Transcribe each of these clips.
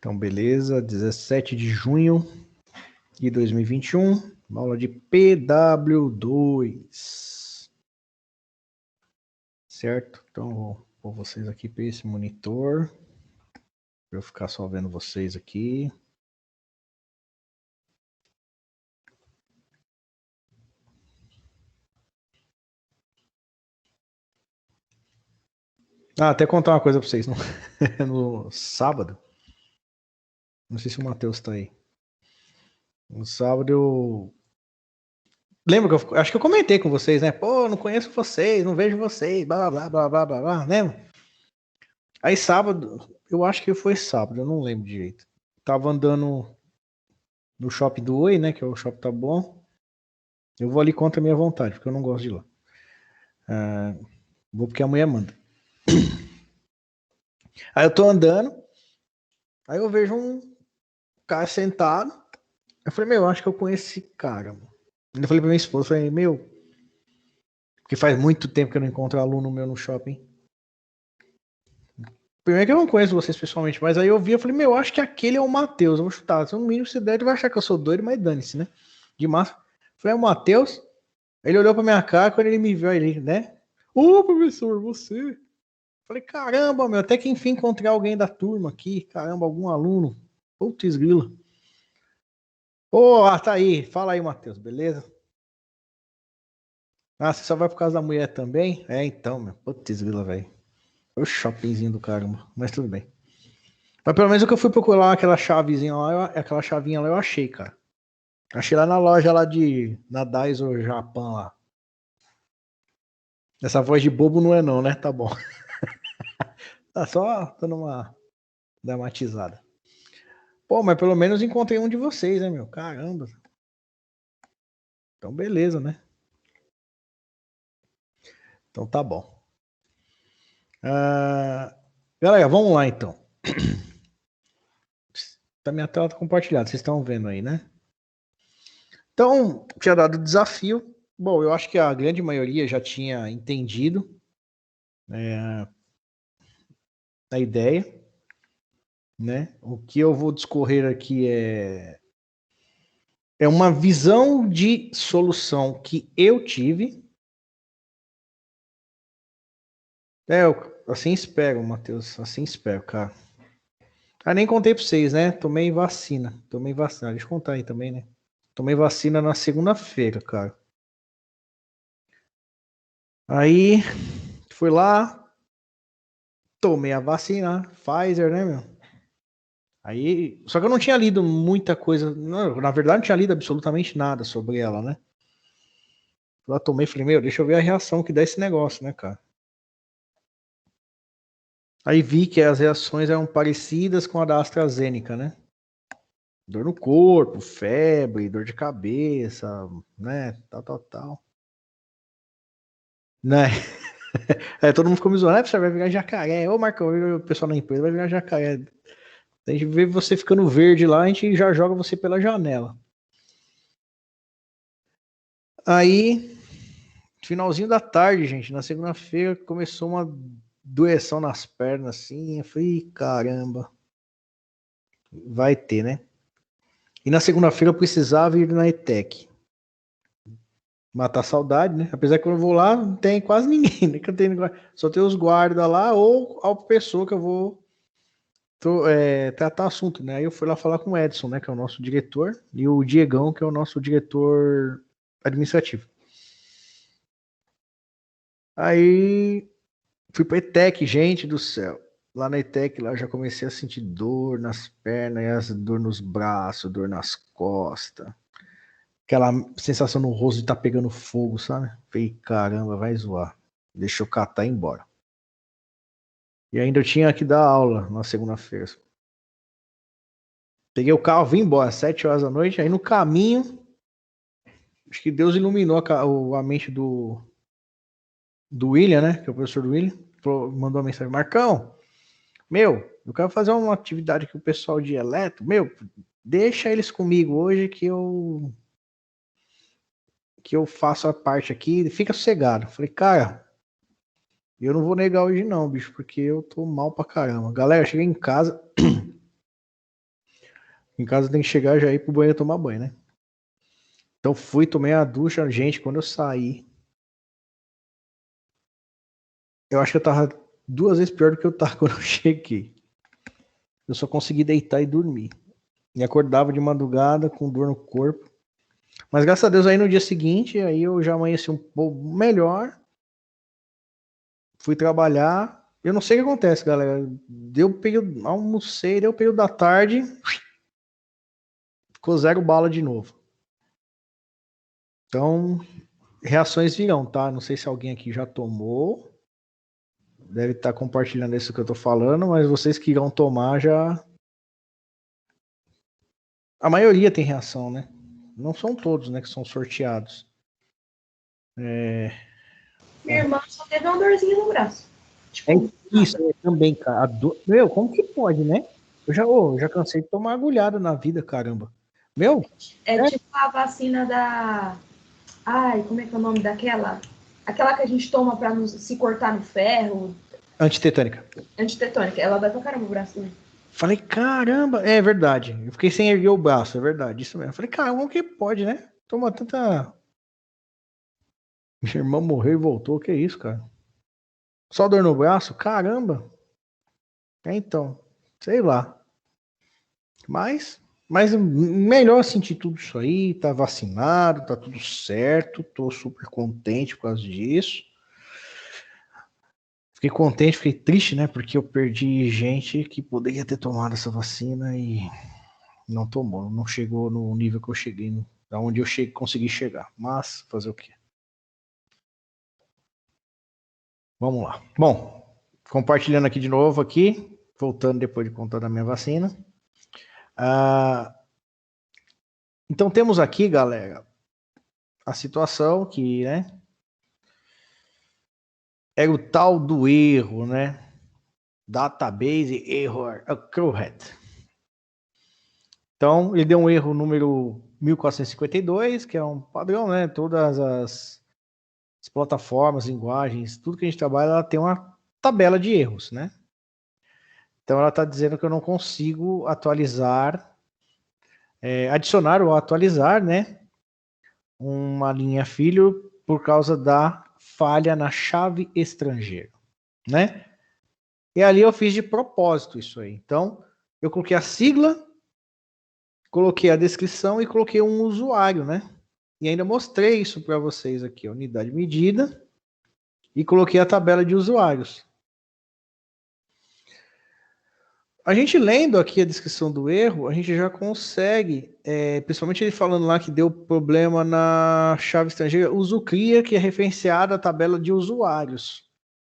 Então, beleza, 17 de junho de 2021, aula de PW2. Certo? Então, vou pôr vocês aqui para esse monitor, para eu ficar só vendo vocês aqui. Até contar uma coisa para vocês. No sábado, não sei se o Matheus tá aí. No sábado eu... Lembra que acho que eu comentei com vocês, né? Pô, não conheço vocês, não vejo vocês, blá, blá, blá, blá, blá, blá, lembra? Aí sábado, eu acho que foi sábado, eu não lembro direito. Tava andando no shopping do Oi, né? Que é o shopping tá bom. Eu vou ali contra a minha vontade, porque eu não gosto de ir lá. Vou porque a mulher manda. Aí eu tô andando, aí eu vejo um cara sentado. Eu falei, meu, acho que eu conheço esse cara, mano. Eu falei pra minha esposa, falei, meu, porque faz muito tempo que eu não encontro aluno meu no shopping. Primeiro que eu não conheço vocês pessoalmente, mas aí eu vi, eu falei, meu, acho que aquele é o Matheus. Eu vou chutar. Se no mínimo você der, ele vai achar que eu sou doido, mas dane-se, né? De massa. Eu falei, é o Matheus. Ele olhou pra minha cara, quando ele me viu, ele, né? Ô, professor, você. Falei, caramba, meu, até que enfim encontrei alguém da turma aqui. Caramba, algum aluno. Putz, grila. Ô, tá aí. Fala aí, Matheus, beleza? Ah, você só vai por causa da mulher também? É, então, meu. Putz, grila, velho. O shoppingzinho do caramba. Mas tudo bem. Mas pelo menos o que eu fui procurar aquela chavezinha lá, aquela chavinha lá eu achei, cara. Achei lá na loja lá na Daiso Japão lá. Essa voz de bobo não é não, né? Tá bom. Tá só dando uma dramatizada. Pô, mas pelo menos encontrei um de vocês, né, meu? Caramba. Então, beleza, né? Então, tá bom. Galera, vamos lá, então. Minha tela tá compartilhada, vocês estão vendo aí, né? Então, tinha dado o desafio. Bom, eu acho que a grande maioria já tinha entendido a ideia, né? O que eu vou discorrer aqui é uma visão de solução que eu tive. Assim espero, Matheus. Assim espero, cara. Ah, nem contei pra vocês, né? Tomei vacina. Deixa eu contar aí também, né? Tomei vacina na segunda-feira, cara. Aí, fui lá, tomei a vacina, Pfizer, né, meu? Aí, só que eu não tinha lido muita coisa. Não, na verdade, não tinha lido absolutamente nada sobre ela, né? Lá tomei, falei, meu, deixa eu ver a reação que dá esse negócio, né, cara? Aí vi que as reações eram parecidas com a da AstraZeneca, né? Dor no corpo, febre, dor de cabeça, né? Tal. Né? Todo mundo ficou me zoando, você vai virar jacaré. Ô, Marcão, o pessoal na empresa vai virar jacaré. A gente vê você ficando verde lá, a gente já joga você pela janela. Aí, finalzinho da tarde, gente, na segunda-feira, começou uma doeção nas pernas, assim. Eu falei, caramba, vai ter, né? E na segunda-feira eu precisava ir na ETEC. Matar a saudade, né? Apesar que quando eu vou lá, não tem quase ninguém, né? Só tem os guardas lá ou a pessoa que eu vou tratar assunto, né? Aí eu fui lá falar com o Edson, né? Que é o nosso diretor, e o Diegão, que é o nosso diretor administrativo. Aí fui pra ETEC, gente do céu. Lá na ETEC, lá eu já comecei a sentir dor nas pernas, dor nos braços, dor nas costas. Aquela sensação no rosto de estar tá pegando fogo, sabe? Falei, caramba, vai zoar. Deixa eu catar e ir embora. E ainda eu tinha que dar aula na segunda-feira. Peguei o carro, vim embora, às 7 horas da noite. Aí no caminho, acho que Deus iluminou a mente do William, né? Que é o professor do William. Mandou uma mensagem: Marcão, meu, eu quero fazer uma atividade com o pessoal de eletro. Meu, deixa eles comigo hoje que eu faço a parte aqui. Fica sossegado. Falei, cara, eu não vou negar hoje não, bicho, porque eu tô mal pra caramba. Galera, cheguei em casa. Em casa tem que chegar já ir pro banheiro tomar banho, né? Então fui, tomei a ducha. Gente, quando eu saí, eu acho que eu tava 2 vezes pior do que eu tava quando eu cheguei. Eu só consegui deitar e dormir. E acordava de madrugada com dor no corpo. Mas graças a Deus aí no dia seguinte, aí eu já amanheci um pouco melhor. Fui trabalhar. Eu não sei o que acontece, galera. Deu período, almocei, deu período da tarde. Ficou 0 bala de novo. Então, reações virão, tá? Não sei se alguém aqui já tomou. Deve estar compartilhando isso que eu tô falando, mas vocês que irão tomar já. A maioria tem reação, né? Não são todos, né, que são sorteados. Minha irmã só teve uma dorzinha no braço. É Tipo, isso nada. também, cara. Meu, como que pode, né? Eu já cansei de tomar agulhada na vida, caramba. Meu, É é tipo a vacina da. Ai, como é que é o nome daquela? Aquela que a gente toma pra se cortar no ferro, antitetânica. antitetônica. Ela dói pra caramba o braço também. Falei, caramba, é verdade. Eu fiquei sem erguer o braço, é verdade, isso mesmo. Falei, caramba, como que pode, né? Toma tanta. Minha irmã morreu e voltou, que isso, cara? Só dor no braço? Caramba. É então, sei lá. Mas melhor sentir tudo isso aí, tá vacinado, tá tudo certo, tô super contente por causa disso. Fiquei contente, fiquei triste, né? Porque eu perdi gente que poderia ter tomado essa vacina e não tomou, não chegou no nível que eu cheguei, aonde eu consegui chegar. Mas, fazer o quê? Vamos lá. Bom, compartilhando aqui de novo aqui, voltando depois de contar da minha vacina. Então temos aqui, galera, a situação que, né, é o tal do erro, né? Database error occurred. Então, ele deu um erro número 1452, que é um padrão, né? Todas as plataformas, linguagens, tudo que a gente trabalha, ela tem uma tabela de erros, né? Então, ela está dizendo que eu não consigo atualizar, adicionar ou atualizar, né? Uma linha filho por causa da falha na chave estrangeira, né? E ali eu fiz de propósito isso aí. Então, eu coloquei a sigla, coloquei a descrição e coloquei um usuário, né? E ainda mostrei isso para vocês aqui, a unidade medida, e coloquei a tabela de usuários. A gente lendo aqui a descrição do erro, a gente já consegue, principalmente ele falando lá que deu problema na chave estrangeira, uso clear, que é referenciada a tabela de usuários.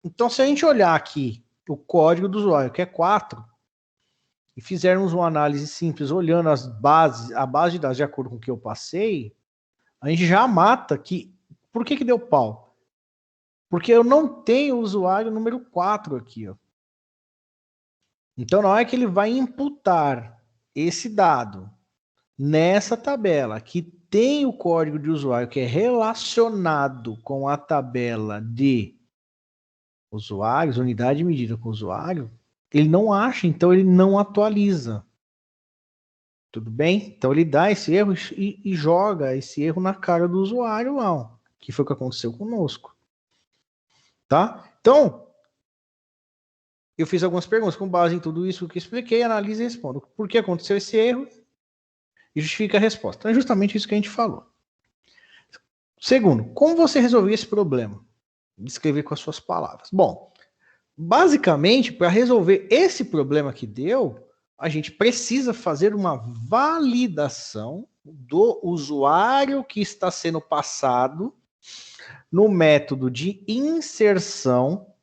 Então, se a gente olhar aqui o código do usuário, que é 4, e fizermos uma análise simples, olhando a base de dados de acordo com o que eu passei, a gente já mata que. Por que deu pau? Porque eu não tenho o usuário número 4 aqui. Ó. Então, na hora que ele vai imputar esse dado nessa tabela que tem o código de usuário que é relacionado com a tabela de usuários, unidade de medida com usuário, ele não acha, então ele não atualiza. Tudo bem? Então ele dá esse erro e joga esse erro na cara do usuário lá, que foi o que aconteceu conosco. Tá? Então, eu fiz algumas perguntas com base em tudo isso que expliquei, analise e respondo. Por que aconteceu esse erro? E justifica a resposta. Então é justamente isso que a gente falou. Segundo, como você resolveu esse problema? Descrever com as suas palavras. Bom, basicamente, para resolver esse problema que deu, a gente precisa fazer uma validação do usuário que está sendo passado no método de inserção,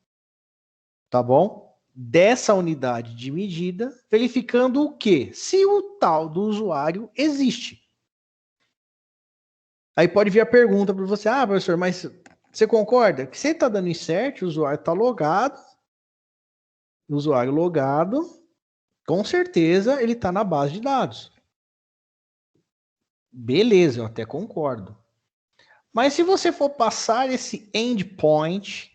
tá bom? Dessa unidade de medida, verificando o quê? Se o tal do usuário existe. Aí pode vir a pergunta para você, professor, mas você concorda que você está dando insert, o usuário está logado, o usuário logado, com certeza ele está na base de dados. Beleza, eu até concordo. Mas se você for passar esse endpoint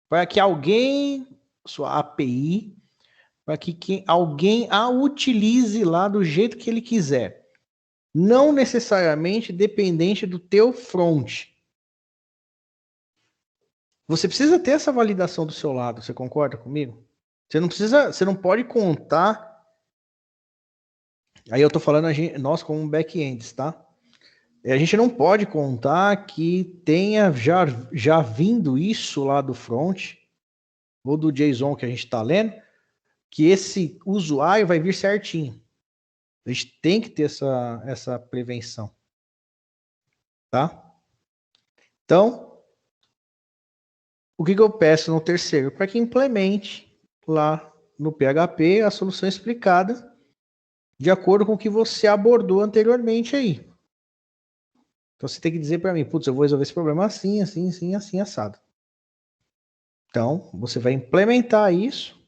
para que alguém, sua API, para que alguém a utilize lá do jeito que ele quiser. Não necessariamente dependente do teu front. Você precisa ter essa validação do seu lado, você concorda comigo? Você não pode contar. Aí eu tô falando nós como back-ends, tá? A gente não pode contar que tenha já vindo isso lá do front, ou do JSON que a gente está lendo, que esse usuário vai vir certinho. A gente tem que ter essa prevenção. Tá? Então, o que eu peço no terceiro? Para que implemente lá no PHP a solução explicada de acordo com o que você abordou anteriormente aí. Então, você tem que dizer para mim, putz, eu vou resolver esse problema assim, assim, assim, assim, assado. Então, você vai implementar isso,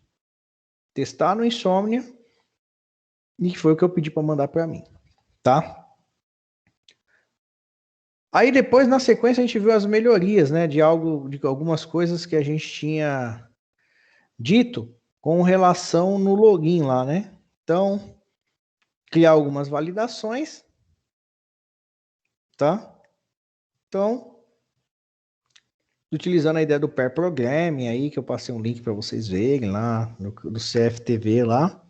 testar no Insomnia, e foi o que eu pedi para mandar para mim, tá? Aí depois, na sequência, a gente viu as melhorias, né, de algumas coisas que a gente tinha dito com relação no login lá, né? Então, criar algumas validações, tá? Então, utilizando a ideia do pair programming aí, que eu passei um link para vocês verem lá do CFTV lá.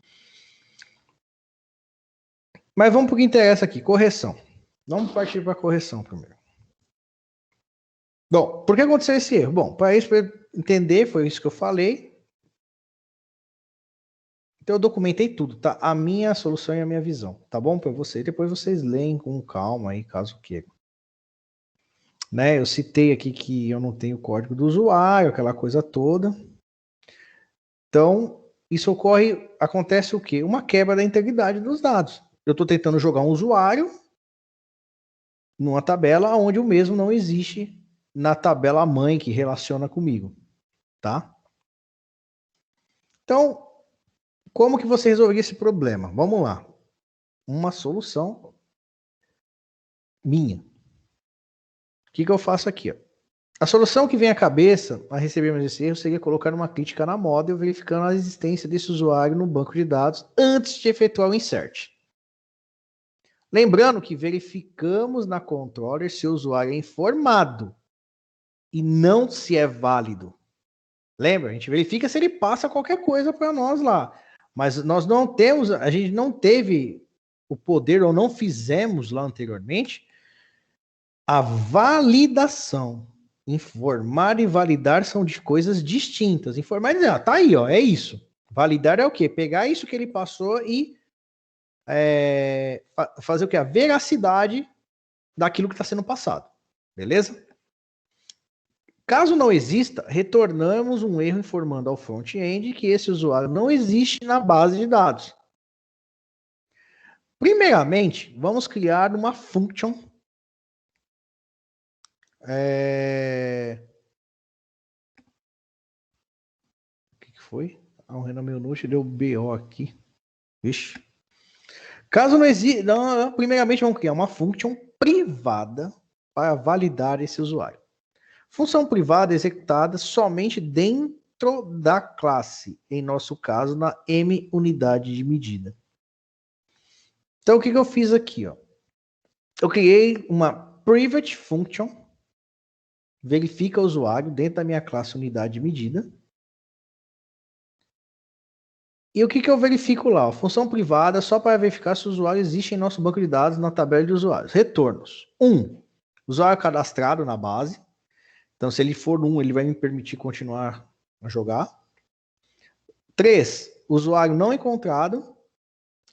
Mas vamos para o que interessa aqui, correção. Vamos partir para a correção primeiro. Bom, por que aconteceu esse erro? Bom, para isso, para entender, foi isso que eu falei. Então eu documentei tudo, tá? A minha solução e a minha visão, tá bom para você? Depois vocês leem com calma aí, caso queiram. Né? Eu citei aqui que eu não tenho o código do usuário, aquela coisa toda. Então, isso acontece o quê? Uma quebra da integridade dos dados. Eu estou tentando jogar um usuário numa tabela onde o mesmo não existe na tabela mãe que relaciona comigo, tá? Então, como que você resolveria esse problema? Vamos lá. Uma solução minha. O que eu faço aqui? Ó? A solução que vem à cabeça a recebermos esse erro seria colocar uma crítica na model verificando a existência desse usuário no banco de dados antes de efetuar o insert. Lembrando que verificamos na controller se o usuário é informado e não se é válido. Lembra? A gente verifica se ele passa qualquer coisa para nós lá. Mas nós não temos, a gente não teve o poder ou não fizemos lá anteriormente a validação. Informar e validar são de coisas distintas. Informar e dizer, tá aí, ó, é isso. Validar é o quê? Pegar isso que ele passou e fazer o quê? A veracidade daquilo que está sendo passado. Beleza? Caso não exista, retornamos um erro informando ao front-end que esse usuário não existe na base de dados. Primeiramente, vamos criar uma function. O que foi? O Renan Menucci deu BO aqui. Vixe. Caso não exista, primeiramente vamos criar uma function privada para validar esse usuário. Função privada executada somente dentro da classe, em nosso caso, na M unidade de medida. Então, o que eu fiz aqui? Ó? Eu criei uma private function, verifica o usuário dentro da minha classe unidade de medida. E o que eu verifico lá? Função privada só para verificar se o usuário existe em nosso banco de dados na tabela de usuários. Retornos. 1. Usuário cadastrado na base. Então, se ele for 1, ele vai me permitir continuar a jogar. 3. Usuário não encontrado.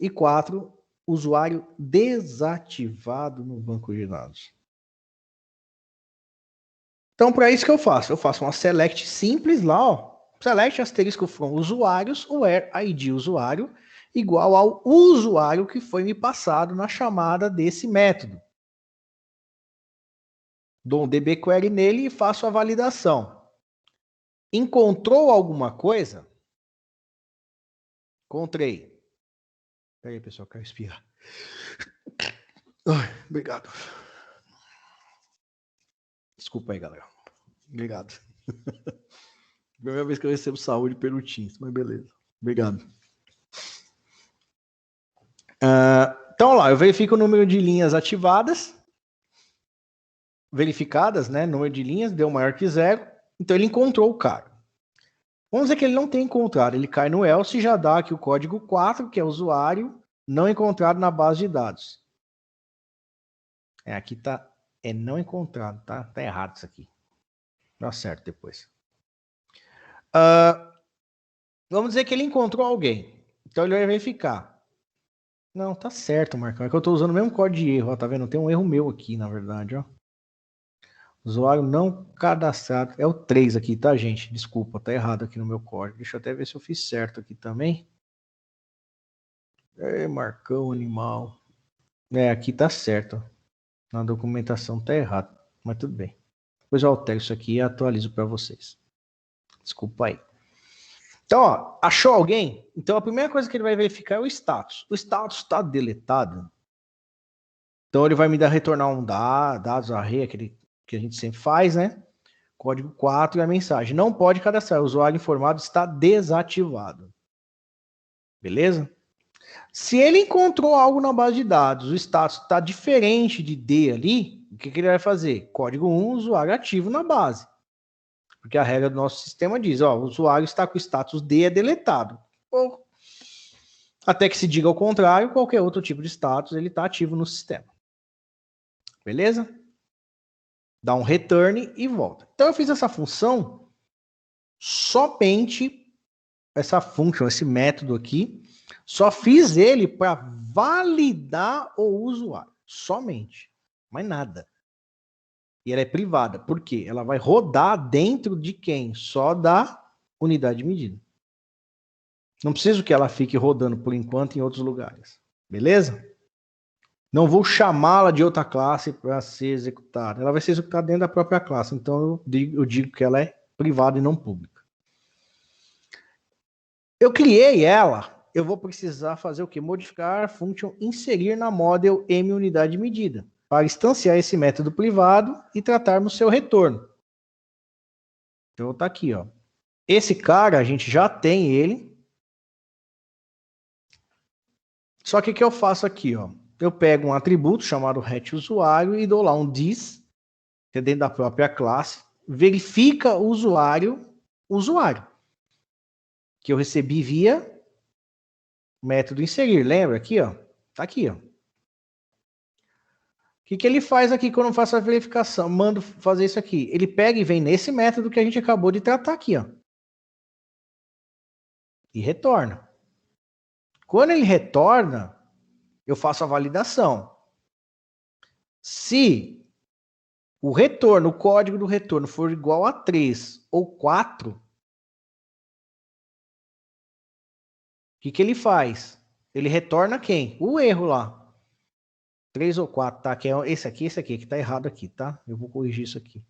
E 4. Usuário desativado no banco de dados. Então, para isso que eu faço uma select simples lá, ó. Select asterisco from usuários, where ID usuário, igual ao usuário que foi me passado na chamada desse método. Dou um dbQuery nele e faço a validação. Encontrou alguma coisa? Encontrei. Peraí, pessoal, quero respirar. Ai, obrigado. Desculpa aí, galera. Obrigado. Primeira vez que eu recebo saúde pelo Teams, mas beleza. Obrigado. Então, lá, eu verifico o número de linhas ativadas, verificadas, né? Número de linhas, deu maior que 0. Então, ele encontrou o cara. Vamos dizer que ele não tem encontrado. Ele cai no else e já dá aqui o código 4, que é usuário não encontrado na base de dados. Aqui tá, não encontrado, tá? Tá errado isso aqui. Dá certo depois. Vamos dizer que ele encontrou alguém. Então, ele vai verificar. Não, tá certo, Marcão. É que eu tô usando o mesmo código de erro, ó, tá vendo? Tem um erro meu aqui, na verdade, ó. Usuário não cadastrado. É o 3 aqui, tá, gente? Desculpa, tá errado aqui no meu código. Deixa eu até ver se eu fiz certo aqui também. Marcão, animal. Aqui tá certo. Na documentação tá errado, mas tudo bem. Depois eu altero isso aqui e atualizo para vocês. Desculpa aí. Então, ó, achou alguém? Então a primeira coisa que ele vai verificar é o status. O status está deletado. Então ele vai me dar retornar um dados array, aquele que a gente sempre faz, né? Código 4 e a mensagem. Não pode cadastrar. O usuário informado está desativado. Beleza? Se ele encontrou algo na base de dados, o status está diferente de D ali, o que ele vai fazer? Código 1, usuário ativo na base. Porque a regra do nosso sistema diz, ó, o usuário está com o status D é deletado. Ou, até que se diga ao contrário, qualquer outro tipo de status, ele está ativo no sistema. Beleza? Dá um return e volta. Então eu fiz essa função, somente essa function, esse método aqui, só fiz ele para validar o usuário. Somente. Mais nada. E ela é privada. Por quê? Ela vai rodar dentro de quem? Só da unidade de medida. Não preciso que ela fique rodando por enquanto em outros lugares. Beleza? Não vou chamá-la de outra classe para ser executada. Ela vai ser executada dentro da própria classe. Então eu digo que ela é privada e não pública. Eu criei ela. Eu vou precisar fazer o quê? Modificar a function inserir na model m unidade de medida para instanciar esse método privado e tratarmos seu retorno. Então tá aqui, ó. Esse cara a gente já tem ele. Só que o que eu faço aqui, ó? Eu pego um atributo chamado getUsuário e dou lá um this, que é dentro da própria classe, verifica o usuário, que eu recebi via método inserir. Lembra aqui, ó? Tá aqui, ó. O que ele faz aqui quando eu faço a verificação? Mando fazer isso aqui. Ele pega e vem nesse método que a gente acabou de tratar aqui, ó. E retorna. Quando ele retorna, eu faço a validação. Se o retorno, o código do retorno for igual a 3 ou 4, o que ele faz? Ele retorna quem? O erro lá. 3 ou 4, tá? Que é esse aqui, que tá errado aqui, tá? Eu vou corrigir isso aqui.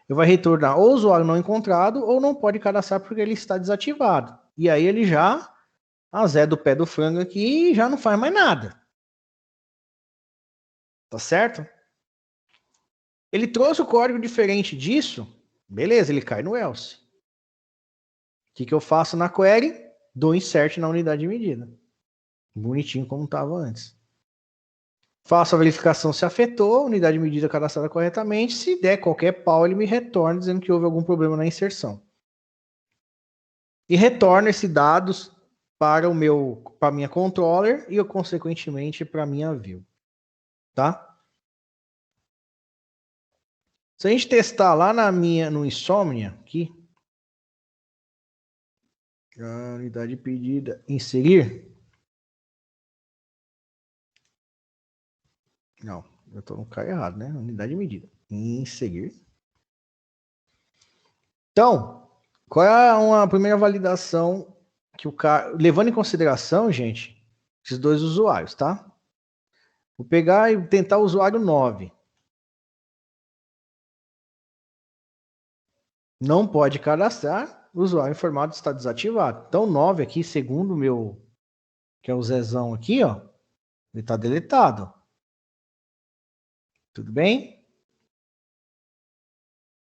Eu vou retornar ou usuário não encontrado ou não pode cadastrar porque ele está desativado. E aí ele já azeda o pé do frango aqui e já não faz mais nada. Tá certo? Ele trouxe o código diferente disso, beleza, ele cai no else. O que eu faço na query? Dou insert na unidade de medida. Bonitinho como estava antes. Faço a verificação se afetou, a unidade de medida cadastrada corretamente. Se der qualquer pau, ele me retorna dizendo que houve algum problema na inserção. E retorna esses dados para a minha controller e, consequentemente, para a minha view. Tá? Se a gente testar lá no Insomnia, aqui, a unidade de pedida, inserir. Não, eu estou no cara errado, né? Unidade de medida. Inserir. Então, qual é uma primeira validação que o cara... Levando em consideração, gente, esses dois usuários, tá? Vou pegar e tentar o usuário 9. Não pode cadastrar, o usuário informado está desativado. Então, 9 aqui, segundo o meu, que é o Zezão aqui, ó, ele está deletado. Tudo bem?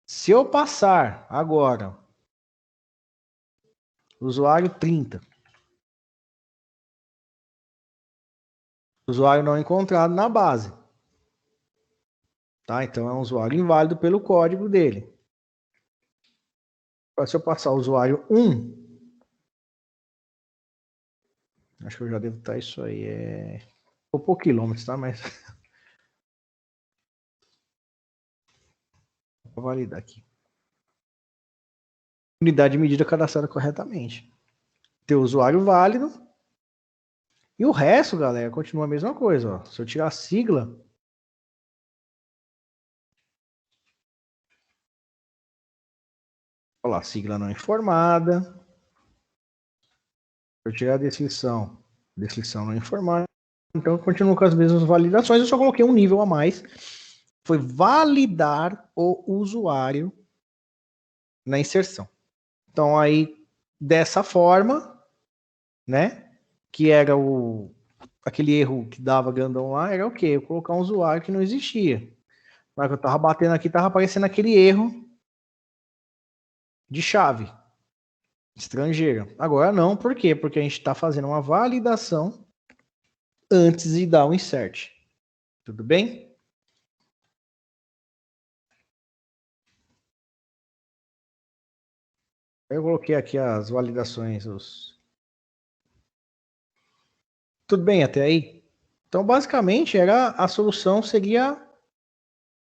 Se eu passar agora, usuário 30. Usuário não encontrado na base. Tá? Então é um usuário inválido pelo código dele. Se eu passar o usuário 1, acho que eu já devo estar isso aí. Por quilômetros, tá? Mas vou validar aqui. Unidade de medida cadastrada corretamente. Ter usuário válido. E o resto, galera, continua a mesma coisa. Ó. Se eu tirar a sigla, olha lá, sigla não informada. Se eu tirar a descrição não informada. Então, eu continuo com as mesmas validações. Eu só coloquei um nível a mais. Foi validar o usuário na inserção. Então, aí, dessa forma, né? Que era aquele erro que dava grandão lá, era o quê? Eu colocar um usuário que não existia. Na hora que eu tava batendo aqui, tava aparecendo aquele erro de chave estrangeira. Agora não, por quê? Porque a gente está fazendo uma validação antes de dar o insert. Tudo bem? Eu coloquei aqui as validações. Tudo bem até aí? Então, basicamente, a solução seria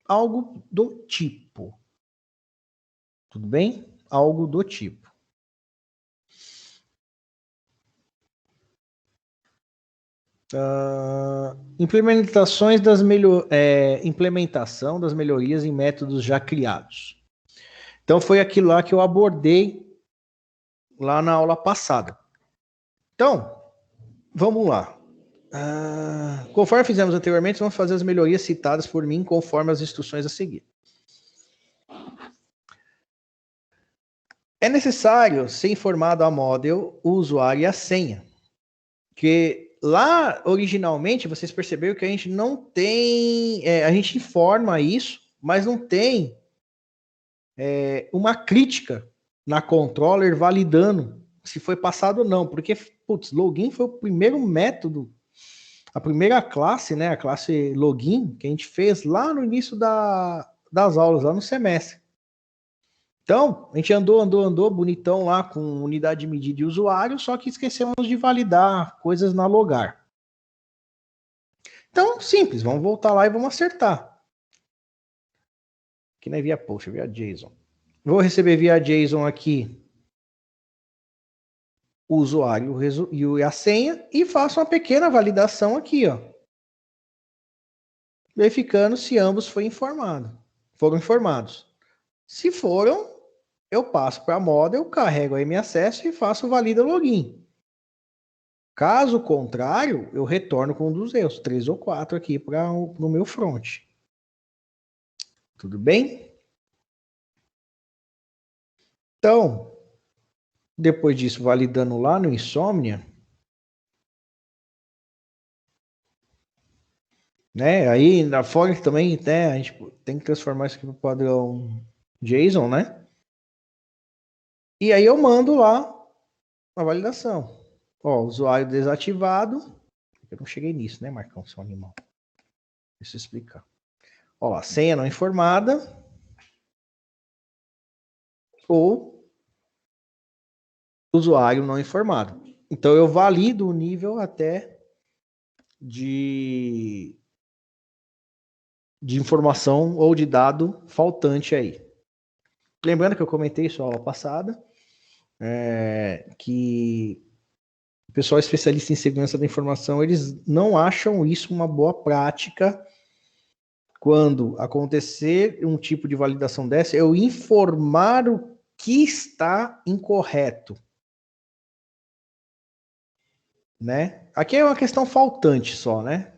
algo do tipo. Tudo bem? Algo do tipo. Implementação das melhorias em métodos já criados. Então, foi aquilo lá que eu abordei lá na aula passada. Então, vamos lá. Conforme fizemos anteriormente, vamos fazer as melhorias citadas por mim conforme as instruções a seguir. É necessário ser informado a model, o usuário e a senha. Que lá, originalmente, vocês perceberam que a gente não tem... a gente informa isso, mas não tem uma crítica na controller validando se foi passado ou não. Porque, putz, login foi o primeiro método, a primeira classe, né, a classe login, que a gente fez lá no início das aulas, lá no semestre. Então, a gente andou, bonitão lá com unidade de medida de usuário, só que esquecemos de validar coisas na logar. Então, simples, vamos voltar lá e vamos acertar. Aqui não é via post, é via JSON. Vou receber via JSON aqui o usuário e a senha e faço uma pequena validação aqui, ó. Verificando se ambos foram informados. Se foram, eu passo para a model, carrego aí meu acesso e faço valida login. Caso contrário, eu retorno com um dos erros, 3 ou 4 aqui para o meu front. Tudo bem? Então, depois disso, validando lá no Insomnia, né? Aí na Fog também, né? A gente tem que transformar isso aqui para o padrão JSON, né? E aí eu mando lá a validação. Ó, usuário desativado. Eu não cheguei nisso, né, Marcão, seu animal? Deixa eu explicar. Ó lá, senha não informada. Ou usuário não informado. Então eu valido o nível até de informação ou de dado faltante aí. Lembrando que eu comentei isso na aula passada, que o pessoal especialista em segurança da informação, eles não acham isso uma boa prática quando acontecer um tipo de validação dessa, eu informar o que está incorreto. Né? Aqui é uma questão faltante só, né?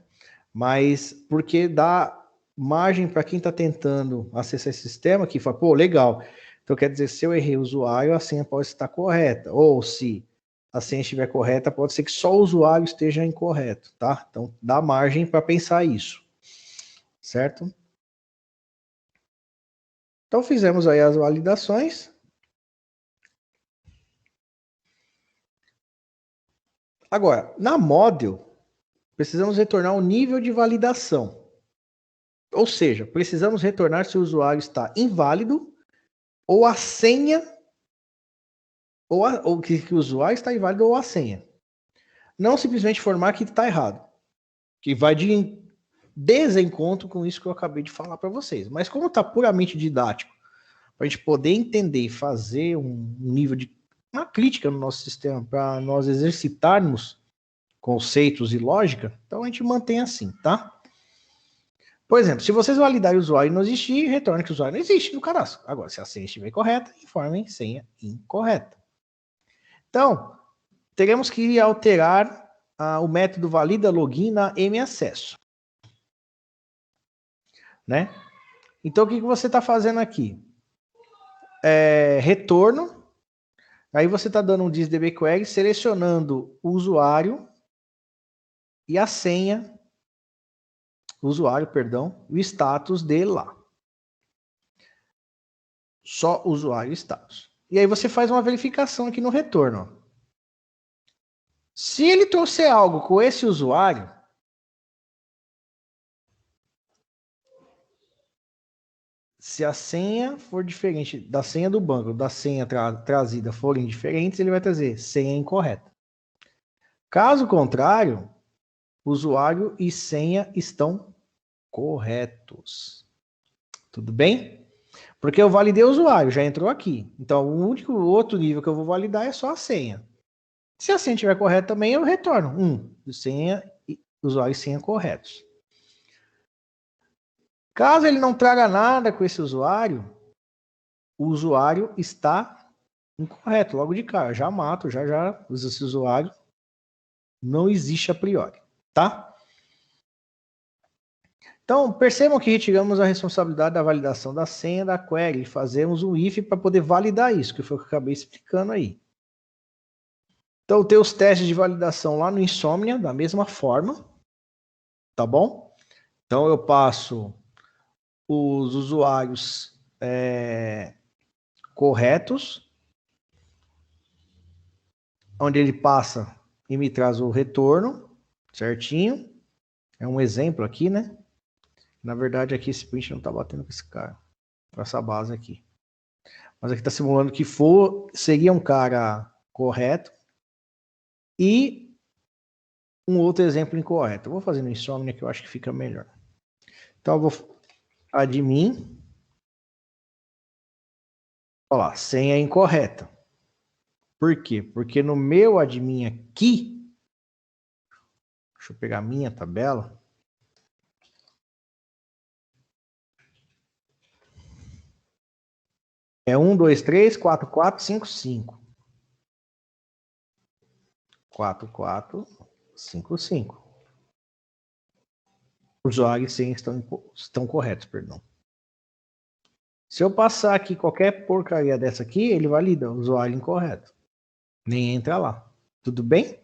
Mas porque dá margem para quem está tentando acessar esse sistema que fala, pô, legal. Então quer dizer, se eu errei o usuário, a senha pode estar correta. Ou se a senha estiver correta, pode ser que só o usuário esteja incorreto, tá? Então dá margem para pensar isso. Certo? Então fizemos aí as validações. Agora, na model, precisamos retornar o nível de validação. Ou seja, precisamos retornar se o usuário está inválido ou a senha, ou que o usuário está inválido ou a senha. Não simplesmente informar que está errado, que vai de desencontro com isso que eu acabei de falar para vocês. Mas como está puramente didático, para a gente poder entender e fazer um nível de uma crítica no nosso sistema, para nós exercitarmos conceitos e lógica, então a gente mantém assim, tá? Por exemplo, se vocês validarem o usuário e não existir, retorne que o usuário não existe no cadastro. Agora, se a senha estiver correta, informem senha incorreta. Então, teremos que alterar o método valida login na macesso. Né? Então, o que você está fazendo aqui? Retorno. Aí você está dando um DB query, selecionando o usuário e a senha, o status dele lá. Só usuário e status. E aí você faz uma verificação aqui no retorno. Se ele trouxer algo com esse usuário, se a senha for diferente da senha do banco, da senha trazida forem diferentes, ele vai trazer senha incorreta. Caso contrário, usuário e senha estão corretos. Tudo bem? Porque eu validei o usuário, já entrou aqui. Então, o único outro nível que eu vou validar é só a senha. Se a senha estiver correta também, eu retorno senha, usuário e senha corretos. Caso ele não traga nada com esse usuário, o usuário está incorreto. Logo de cara, já mato, já esse usuário não existe a priori, tá? Então, percebam que retiramos a responsabilidade da validação da senha da query, fazemos um if para poder validar isso, que foi o que eu acabei explicando aí. Então, tem os testes de validação lá no Insomnia, da mesma forma, tá bom? Então, eu passo os usuários corretos, onde ele passa e me traz o retorno, certinho. É um exemplo aqui, né? Na verdade, aqui esse print não tá batendo com esse cara, com essa base aqui. Mas aqui tá simulando que seria um cara correto e um outro exemplo incorreto. Eu vou fazer no Insomnia que eu acho que fica melhor. Então eu vou admin. Olha lá, senha incorreta. Por quê? Porque no meu admin aqui, deixa eu pegar a minha tabela. É 1, 2, 3, 4, 4, 5, 5. 4, 4, 5, 5. Usuário e senha estão corretos, perdão. Se eu passar aqui qualquer porcaria dessa aqui, ele valida o usuário incorreto. Nem entra lá. Tudo bem?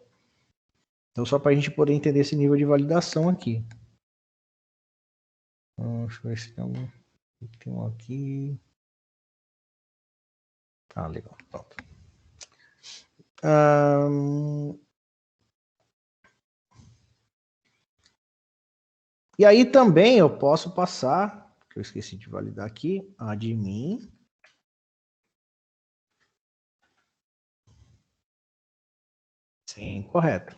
Então, só para a gente poder entender esse nível de validação aqui. Deixa eu ver se tem um aqui. Ah, legal. Pronto. E aí também eu posso passar, que eu esqueci de validar aqui, admin. Sim, correto.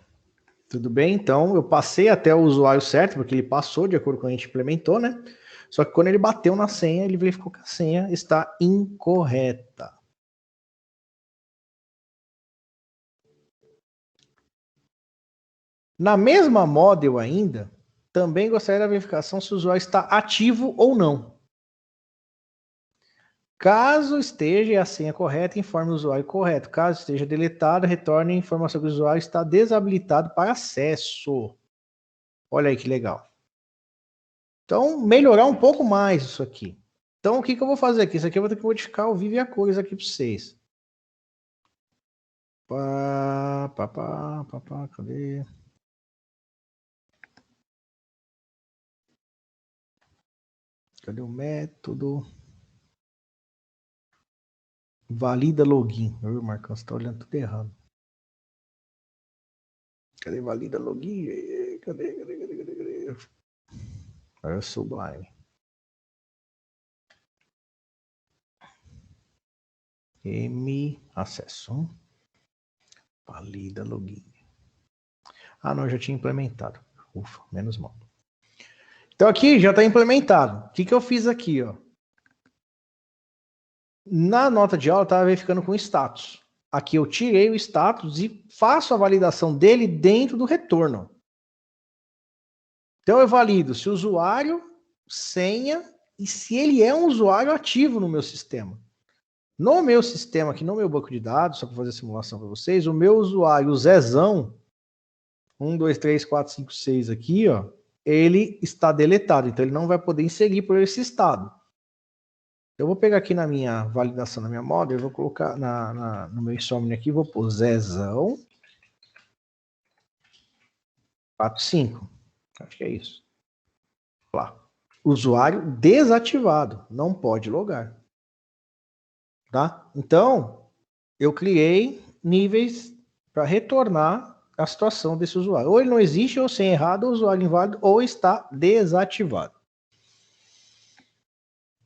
Tudo bem? Então, eu passei até o usuário certo, porque ele passou de acordo com o que a gente implementou, né? Só que quando ele bateu na senha, ele verificou que a senha está incorreta. Na mesma model ainda, também gostaria da verificação se o usuário está ativo ou não. Caso esteja a senha correta, informe o usuário correto. Caso esteja deletado, retorne a informação que o usuário está desabilitado para acesso. Olha aí que legal. Então, melhorar um pouco mais isso aqui. Então, o que eu vou fazer aqui? Isso aqui eu vou ter que modificar o vivo e a cores aqui para vocês. Cadê? Cadê o método? Valida login. Marcão, você tá olhando tudo errado. Cadê valida login? Cadê? Agora eu sou Sublime. Acesso. Valida login. Ah, não, eu já tinha implementado. Ufa, menos mal. Então aqui já está implementado. O que eu fiz aqui, ó? Na nota de aula estava verificando com status. Aqui eu tirei o status e faço a validação dele dentro do retorno. Então eu valido se o usuário, senha e se ele é um usuário ativo no meu sistema. No meu sistema aqui, no meu banco de dados, só para fazer a simulação para vocês, o meu usuário, o Zezão, 1, 2, 3, 4, 5, 6 aqui, ó, ele está deletado, então ele não vai poder inserir por esse estado. Eu vou pegar aqui na minha validação, na minha model, eu vou colocar no meu insomnia aqui, vou pôr Zezão 45. Acho que é isso. Lá. Usuário desativado, não pode logar. Tá? Então, eu criei níveis para retornar a situação desse usuário. Ou ele não existe, ou sem errado, o usuário inválido, ou está desativado.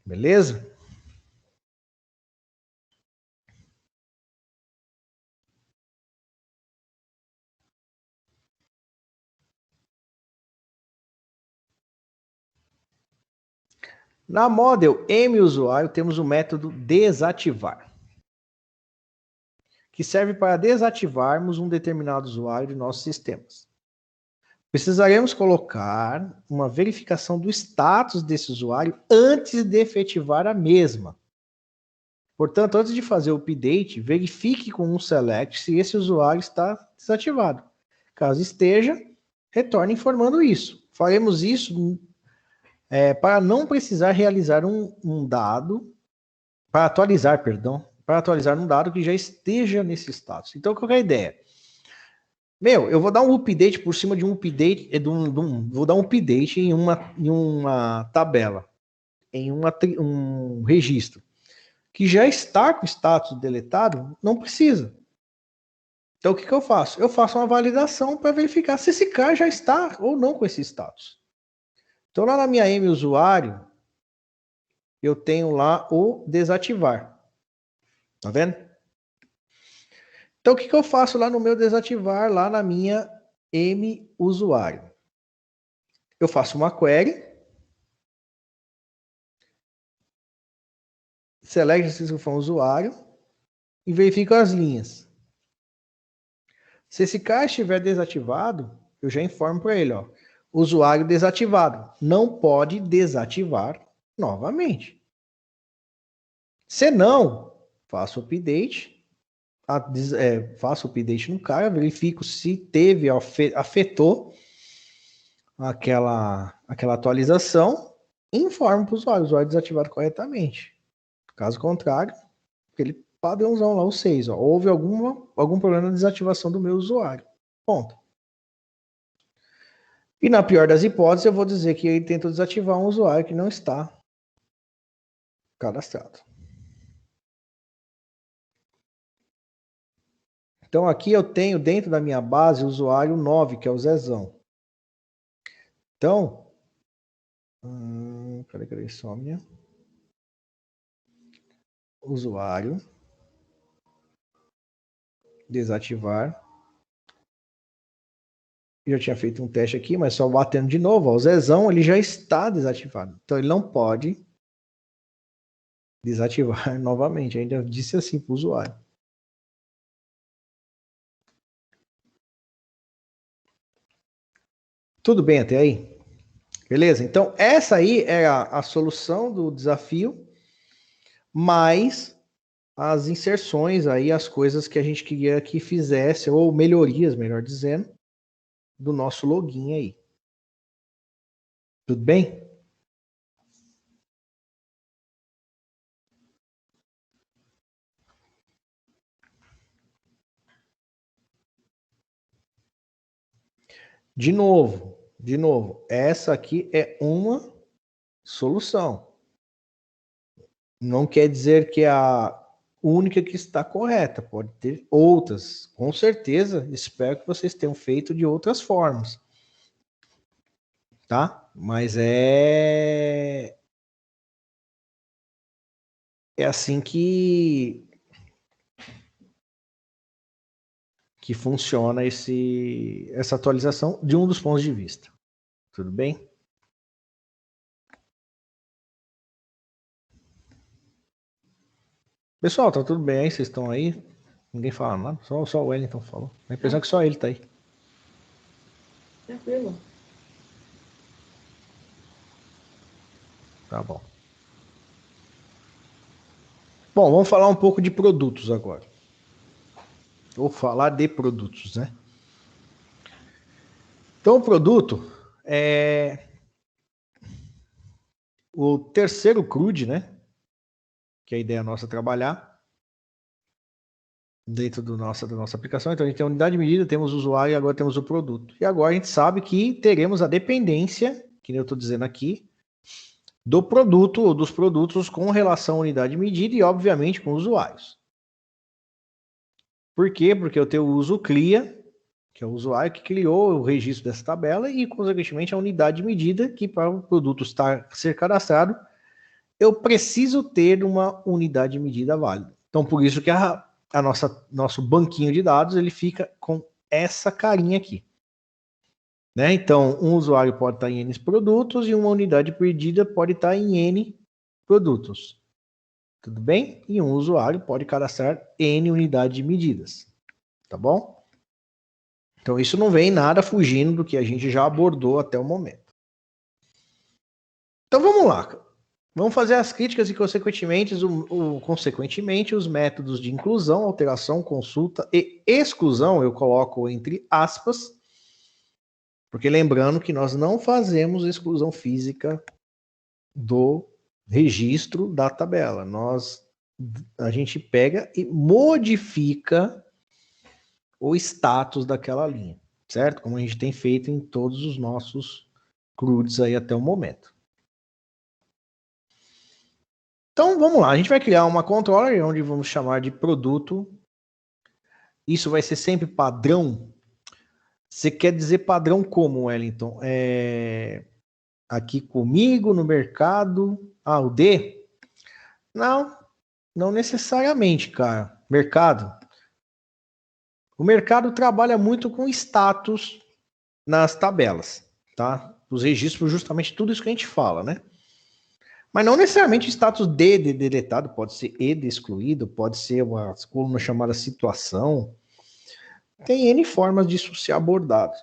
Beleza? Na model M-usuário, temos o método desativar, que serve para desativarmos um determinado usuário de nossos sistemas. Precisaremos colocar uma verificação do status desse usuário antes de efetivar a mesma. Portanto, antes de fazer o update, verifique com um select se esse usuário está desativado. Caso esteja, retorne informando isso. Faremos isso para não precisar realizar um dado, para atualizar um dado que já esteja nesse status. Então, qual é a ideia? Eu vou dar um update por cima de um update, vou dar um update em uma tabela, em um registro, que já está com o status deletado, não precisa. Então, o que eu faço? Eu faço uma validação para verificar se esse cara já está ou não com esse status. Então, lá na minha M-usuário, eu tenho lá o desativar. Tá vendo? Então, o que eu faço lá no meu desativar, lá na minha M-usuário? Eu faço uma query, select se for um usuário e verifico as linhas. Se esse cara estiver desativado, eu já informo para ele, ó, usuário desativado, não pode desativar novamente. Se não, faço o update, faço o update no cara, verifico se teve, afetou aquela atualização e informo para o usuário desativado corretamente. Caso contrário, aquele padrãozão lá, o 6, ó, houve algum problema na desativação do meu usuário. Ponto. E na pior das hipóteses, eu vou dizer que ele tenta desativar um usuário que não está cadastrado. Então aqui eu tenho dentro da minha base o usuário 9, que é o Zezão. Então, cadê insônia? Usuário desativar. Eu já tinha feito um teste aqui, mas só batendo de novo. Ó, o Zezão ele já está desativado. Então ele não pode desativar novamente. Ainda disse assim para o usuário. Tudo bem até aí? Beleza? Então essa aí é a solução do desafio, mais as inserções aí, as coisas que a gente queria que fizesse, ou melhorias, melhor dizendo, do nosso login aí. Tudo bem? De novo, essa aqui é uma solução. Não quer dizer que é a única que está correta, pode ter outras. Com certeza, espero que vocês tenham feito de outras formas. tá? Mas é assim que funciona essa atualização de um dos pontos de vista. Tudo bem? Pessoal, tá tudo bem aí? Vocês estão aí? Ninguém fala nada? Só o Wellington falou. A impressão é que só ele tá aí. Tranquilo. Tá bom. Bom, vamos falar um pouco de produtos agora. Vou falar de produtos, né? Então, o produto é o terceiro CRUD, né? Que é a ideia nossa trabalhar dentro da nossa aplicação. Então, a gente tem a unidade de medida, temos o usuário e agora temos o produto. E agora a gente sabe que teremos a dependência, que eu estou dizendo aqui, do produto ou dos produtos com relação à unidade de medida e, obviamente, com usuários. Por quê? Porque eu tenho o uso CLIA, que é o usuário que criou o registro dessa tabela e, consequentemente, a unidade de medida que, para o produto ser cadastrado, eu preciso ter uma unidade de medida válida. Então, por isso que nosso banquinho de dados ele fica com essa carinha aqui. Né? Então, um usuário pode estar em N produtos e uma unidade de medida pode estar em N produtos. Tudo bem? E um usuário pode cadastrar N unidades de medidas. Tá bom? Então, isso não vem nada fugindo do que a gente já abordou até o momento. Então, vamos lá. Vamos fazer as críticas e, consequentemente, os métodos de inclusão, alteração, consulta e exclusão, eu coloco entre aspas, porque lembrando que nós não fazemos exclusão física do registro da tabela. A gente pega e modifica o status daquela linha, certo? Como a gente tem feito em todos os nossos CRUDs aí até o momento. Então, vamos lá. A gente vai criar uma controller, onde vamos chamar de produto. Isso vai ser sempre padrão. Você quer dizer padrão como, Wellington? Aqui comigo, no mercado. Ah, o D? Não necessariamente, cara. Mercado. O mercado trabalha muito com status nas tabelas, tá? Os registros, justamente tudo isso que a gente fala, né? Mas não necessariamente status D de deletado, pode ser E de excluído, pode ser uma coluna chamada situação. Tem N formas disso ser abordado,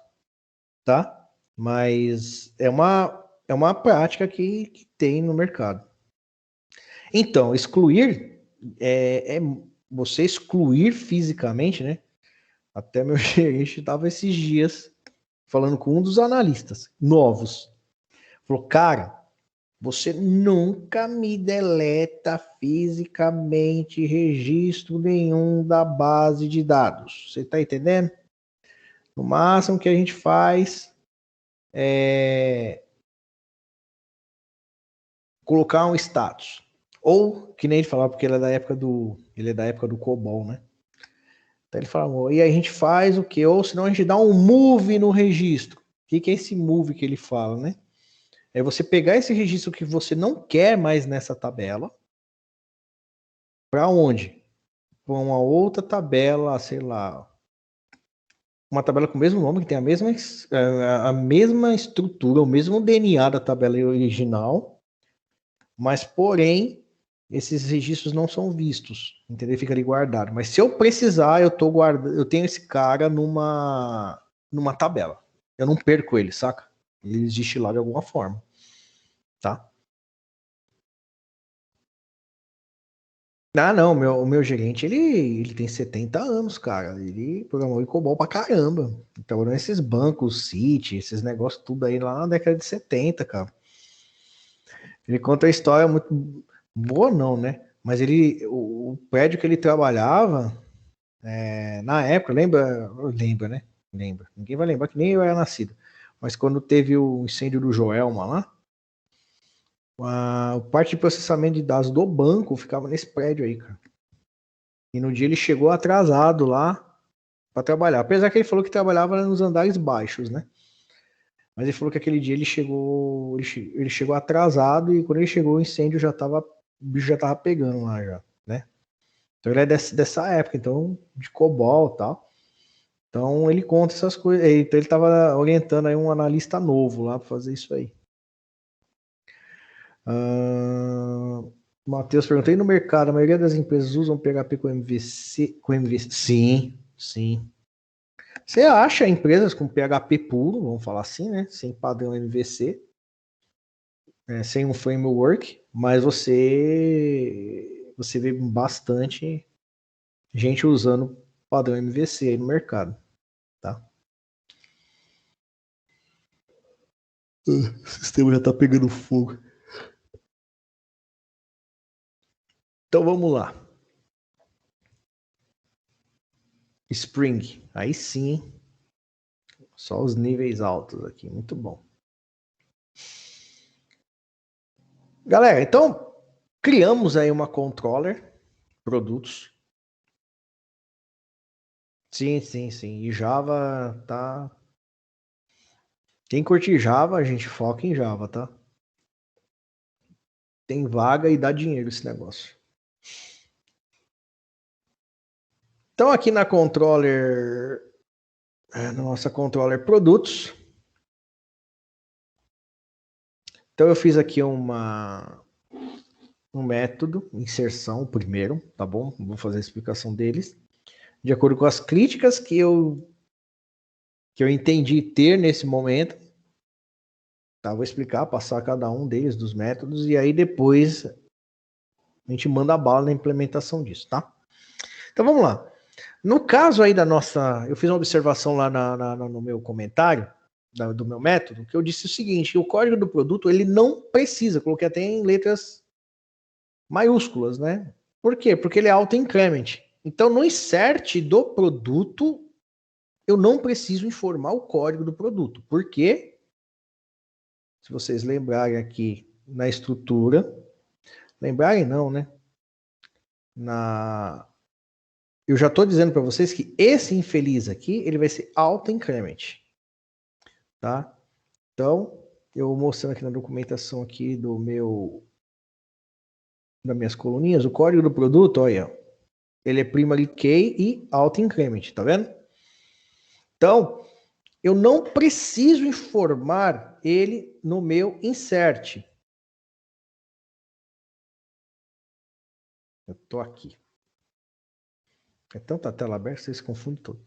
tá? Mas é uma prática que tem no mercado. Então, excluir é você excluir fisicamente, né? Até meu gerente estava esses dias falando com um dos analistas novos. Falou, cara, você nunca me deleta fisicamente registro nenhum da base de dados. Você está entendendo? No máximo que a gente faz é colocar um status. Ou, que nem ele falava, porque ele é da época do COBOL, né? Então ele falava, e aí a gente faz o quê? Ou senão a gente dá um move no registro. O que é esse move que ele fala, né? É você pegar esse registro que você não quer mais nessa tabela, para onde? Para uma outra tabela, sei lá, uma tabela com o mesmo nome, que tem a mesma estrutura, o mesmo DNA da tabela original, mas porém esses registros não são vistos, entendeu? Fica ali guardado. Mas se eu precisar, eu tenho esse cara numa tabela. Eu não perco ele, saca? Ele existe lá de alguma forma, tá? Ah, não, o meu gerente, ele tem 70 anos, cara. Ele programou em COBOL pra caramba. Então, nesses bancos, Citi, esses negócios tudo aí lá na década de 70, cara. Ele conta a história muito boa, não, né? Mas o prédio que ele trabalhava, na época, lembra, né? Lembra. Ninguém vai lembrar que nem eu era nascido. Mas quando teve o incêndio do Joelma lá, a parte de processamento de dados do banco ficava nesse prédio aí, cara. E no dia ele chegou atrasado lá para trabalhar. Apesar que ele falou que trabalhava nos andares baixos, né? Mas ele falou que aquele dia ele chegou atrasado e quando ele chegou o incêndio o bicho já tava pegando lá já, né? Então ele é dessa época, então de COBOL e tal. Então ele conta essas coisas. Então ele tava orientando aí um analista novo lá para fazer isso aí. Matheus perguntou, e no mercado, a maioria das empresas usam PHP com MVC? Sim, sim. Você acha empresas com PHP puro, vamos falar assim, né? Sem padrão MVC, sem um framework, mas você vê bastante gente usando padrão MVC aí no mercado, tá? O sistema já tá pegando fogo. Então vamos lá. Spring, aí sim, só os níveis altos aqui, muito bom. Galera, então criamos aí uma controller, produtos. Sim, sim, sim. E Java tá. Quem curte Java, a gente foca em Java, tá? Tem vaga e dá dinheiro esse negócio. Então aqui na controller, na nossa controller produtos. Então eu fiz aqui um método, inserção primeiro, tá bom? Vou fazer a explicação deles. De acordo com as críticas que eu entendi ter nesse momento, tá? Vou explicar, passar cada um deles, dos métodos, e aí depois a gente manda a bala na implementação disso, tá? Então vamos lá. No caso aí da nossa... Eu fiz uma observação lá no meu comentário, do meu método, que eu disse o seguinte, o código do produto, ele não precisa, coloquei até em letras maiúsculas, né? Por quê? Porque ele é auto-increment. Então, no insert do produto, eu não preciso informar o código do produto. Por quê? Se vocês lembrarem aqui na estrutura, lembrarem não, né? Eu já estou dizendo para vocês que esse infeliz aqui, ele vai ser auto-increment. Tá? Então, eu mostrando aqui na documentação aqui das minhas coluninhas, o código do produto, olha, ele é primary key e auto-increment, tá vendo? Então, eu não preciso informar ele no meu insert. Eu tô aqui. É tanta tela aberta, vocês confundem tudo.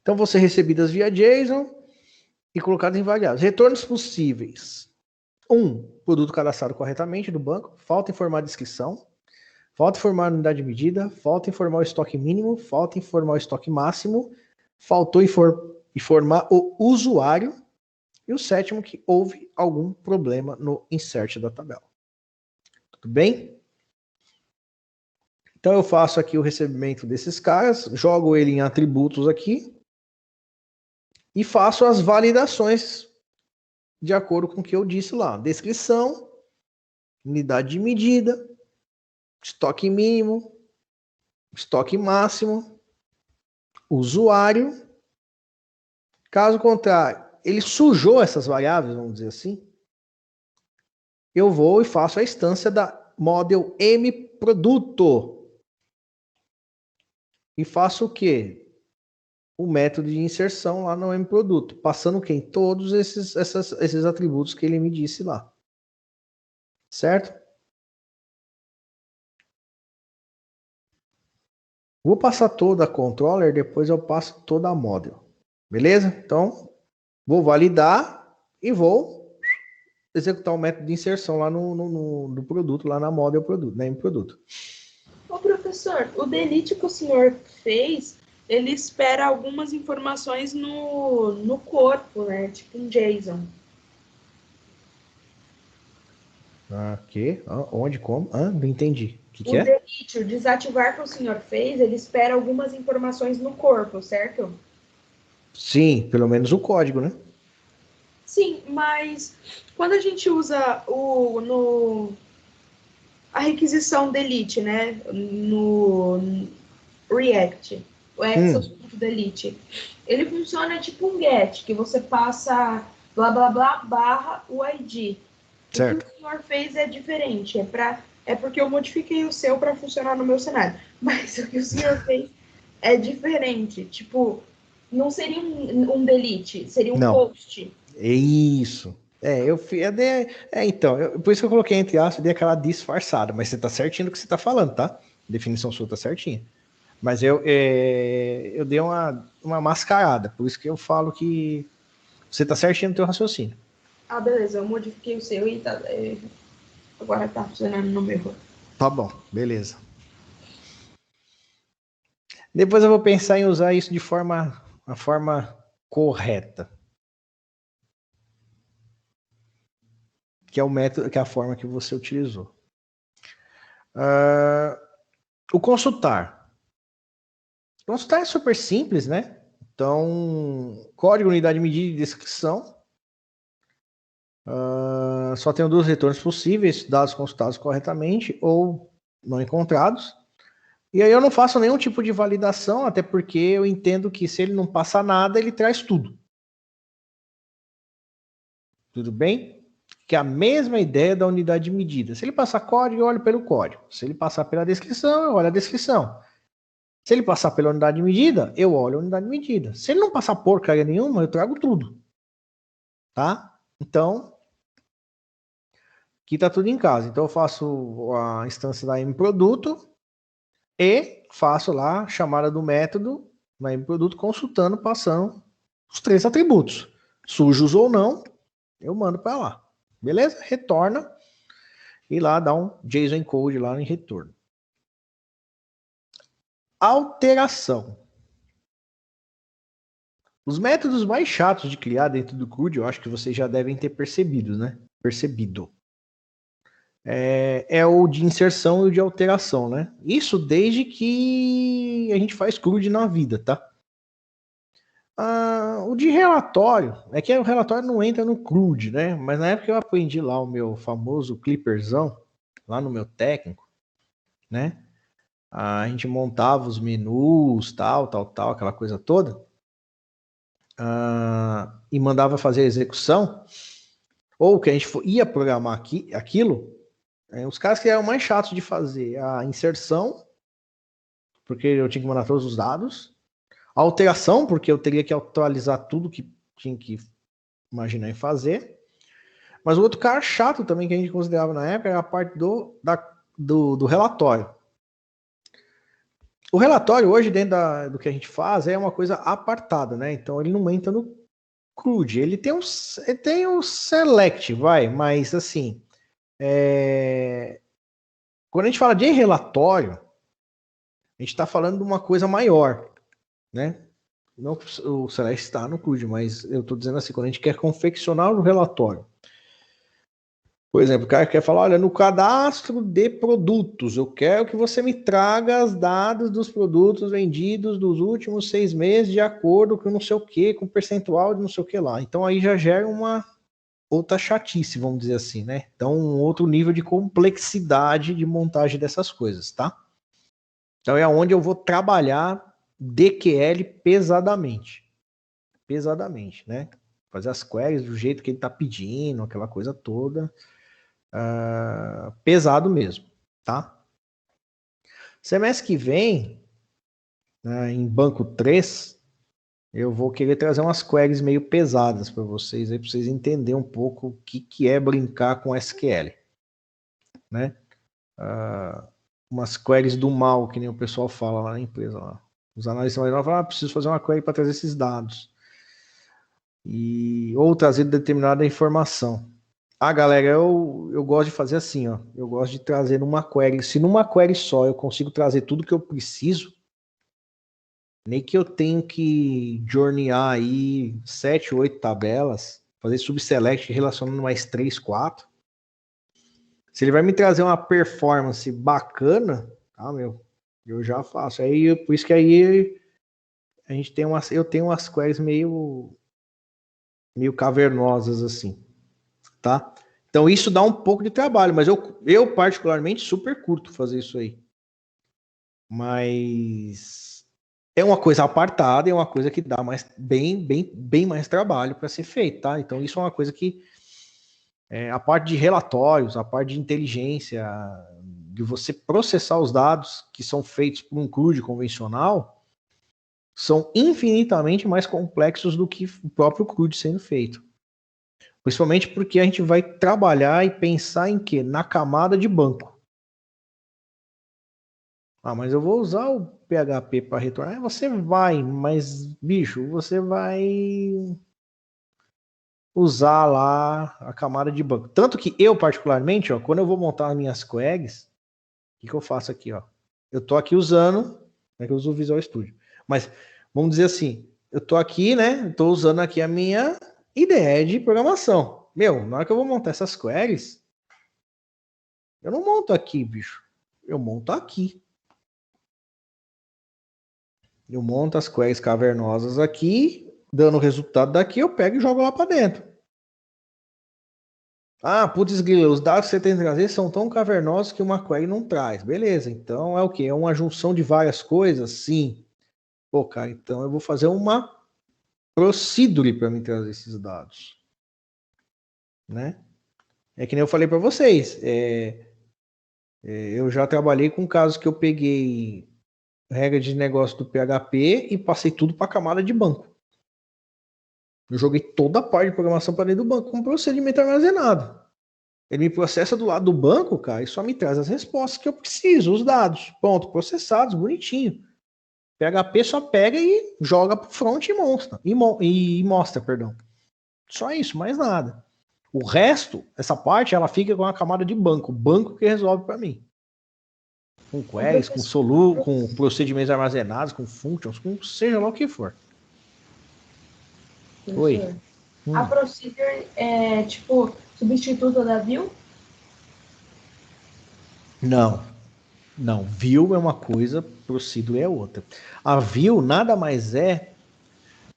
Então, vão ser recebidas via JSON e colocadas em variáveis. Retornos possíveis. 1. Produto cadastrado corretamente do banco. Falta informar a descrição. Falta informar a unidade de medida. Falta informar o estoque mínimo. Falta informar o estoque máximo. Faltou informar o usuário. E o 7º, que houve algum problema no insert da tabela. Tudo bem? Então eu faço aqui o recebimento desses caras, jogo ele em atributos aqui e faço as validações de acordo com o que eu disse lá. Descrição, unidade de medida, estoque mínimo, estoque máximo, usuário. Caso contrário, ele sujou essas variáveis, vamos dizer assim, eu vou e faço a instância da model M produto. E faço o quê? O método de inserção lá no M produto, passando quem? Todos esses atributos que ele me disse lá. Certo? Vou passar toda a controller, depois eu passo toda a model. Beleza? Então, vou validar e vou executar o método de inserção lá no produto, lá na model produto, na M produto. Ô, professor, o delete que o senhor fez, ele espera algumas informações no corpo, né? Tipo um JSON. Ok. Onde? Como? Não entendi. O que é? Delete, o desativar que o senhor fez, ele espera algumas informações no corpo, certo? Sim, pelo menos o código, né? Sim, mas quando a gente usa a requisição delete, né, no React, o Axel.delete, ele funciona tipo um get, que você passa blá blá blá barra o ID. Certo. O que o senhor fez é diferente, é porque eu modifiquei o seu para funcionar no meu cenário. Mas o que o senhor fez é diferente. Tipo, não seria um delete, seria um Não. post. É isso. Por isso que eu coloquei entre aspas, dei aquela disfarçada, mas você tá certinho do que você tá falando, tá? A definição sua tá certinha. Mas eu dei uma mascarada, por isso que eu falo que você tá certinho no teu raciocínio. Ah, beleza, eu modifiquei o seu e agora tá funcionando no meu. Tá bom, beleza. Depois eu vou pensar em usar isso de a forma correta. Que é o método, que é a forma que você utilizou. O consultar. Consultar é super simples, né? Então, código, unidade, medida e descrição. Só tenho 2 retornos possíveis, dados consultados corretamente ou não encontrados. E aí eu não faço nenhum tipo de validação, até porque eu entendo que se ele não passa nada, ele traz tudo. Tudo bem? Que é a mesma ideia da unidade de medida. Se ele passar código, eu olho pelo código. Se ele passar pela descrição, eu olho a descrição. Se ele passar pela unidade de medida, eu olho a unidade de medida. Se ele não passar porcaria nenhuma, eu trago tudo. Tá? Então, aqui tá tudo em casa. Então eu faço a instância da mProduto e faço lá a chamada do método na mProduto consultando, passando os 3 atributos. Sujos ou não, eu mando para lá. Beleza? Retorna e lá dá um JSON encode lá em retorno. Alteração. Os métodos mais chatos de criar dentro do CRUD, eu acho que vocês já devem ter percebido, né? É o de inserção e o de alteração, né? Isso desde que a gente faz CRUD na vida, tá? O de relatório, é que o relatório não entra no CRUD, né? Mas na época eu aprendi lá o meu famoso Clipperzão, lá no meu técnico, né? A gente montava os menus, tal, aquela coisa toda, e mandava fazer a execução, ou que a gente ia programar aquilo, os caras que eram mais chatos de fazer a inserção, porque eu tinha que mandar todos os dados, a alteração, porque eu teria que atualizar tudo que tinha que imaginar em fazer, mas o outro cara chato também que a gente considerava na época era a parte do relatório. O relatório hoje, dentro do que a gente faz, é uma coisa apartada, né? Então ele não entra no CRUD. Ele tem um select, mas assim, quando a gente fala de relatório, a gente está falando de uma coisa maior, né? Não o select está no CRUD, mas eu estou dizendo assim, quando a gente quer confeccionar o relatório. Por exemplo, o cara quer falar, olha, no cadastro de produtos, eu quero que você me traga os dados dos produtos vendidos dos últimos 6 meses de acordo com não sei o que, com percentual de não sei o que lá. Então aí já gera uma outra chatice, vamos dizer assim, né? Então um outro nível de complexidade de montagem dessas coisas, tá? Então é onde eu vou trabalhar DQL pesadamente. Pesadamente, né? Fazer as queries do jeito que ele está pedindo, aquela coisa toda. Pesado mesmo, tá? Semestre que vem, né, em banco 3, eu vou querer trazer umas queries meio pesadas para vocês, aí para vocês entenderem um pouco o que é brincar com SQL, né? Umas queries do mal, que nem o pessoal fala lá na empresa. Lá. Os analistas mais novos falam, preciso fazer uma query para trazer esses dados. Ou trazer determinada informação. Galera, eu gosto de fazer assim, ó. Eu gosto de trazer numa query. Se numa query só eu consigo trazer tudo que eu preciso, nem que eu tenho que journeyar aí 7, 8 tabelas, fazer subselect relacionando mais 3, 4. Se ele vai me trazer uma performance bacana, eu já faço. Aí, por isso que aí a gente tem eu tenho umas queries meio cavernosas assim, tá? Então isso dá um pouco de trabalho, mas eu particularmente super curto fazer isso aí. Mas É uma coisa apartada, é uma coisa que dá bem mais trabalho para ser feito, tá? Então isso é uma coisa que a parte de relatórios, a parte de inteligência, de você processar os dados que são feitos por um CRUD convencional, são infinitamente mais complexos do que o próprio CRUD sendo feito. Principalmente porque a gente vai trabalhar e pensar em quê? Na camada de banco. Ah, mas eu vou usar o PHP para retornar. Você vai, mas, bicho, você vai usar lá a camada de banco. Tanto que eu, particularmente, ó, quando eu vou montar as minhas queries, o que eu faço aqui? Ó? Eu tô aqui usando, é que eu uso o Visual Studio. Mas, vamos dizer assim, eu tô aqui, né? Eu tô usando aqui a minha ideia de programação. Meu, na hora que eu vou montar essas queries, eu não monto aqui, bicho. Eu monto aqui. Eu monto as queries cavernosas aqui, dando o resultado daqui, eu pego e jogo lá para dentro. Ah, putz, grila, os dados que você tem que trazer são tão cavernosos que uma query não traz. Beleza, então é o quê? É uma junção de várias coisas? Sim. Pô, cara, então eu vou fazer uma procedure para me trazer esses dados. Né? É que nem eu falei para vocês. Eu já trabalhei com casos que eu peguei regra de negócio do PHP e passei tudo para a camada de banco. Eu joguei toda a parte de programação para dentro do banco com um procedimento armazenado. Ele me processa do lado do banco, cara, e só me traz as respostas que eu preciso, os dados. Pronto, processados, bonitinho. PHP só pega e joga pro front e mostra. E mostra, perdão. Só isso, mais nada. O resto, essa parte, ela fica com a camada de banco. O banco que resolve para mim. Com queries, com procedimentos armazenados, com functions, com seja lá o que for. Oi. A procedure é, tipo, substituta da view? Não. Não. View é uma coisa, procedure é outra. A view nada mais é.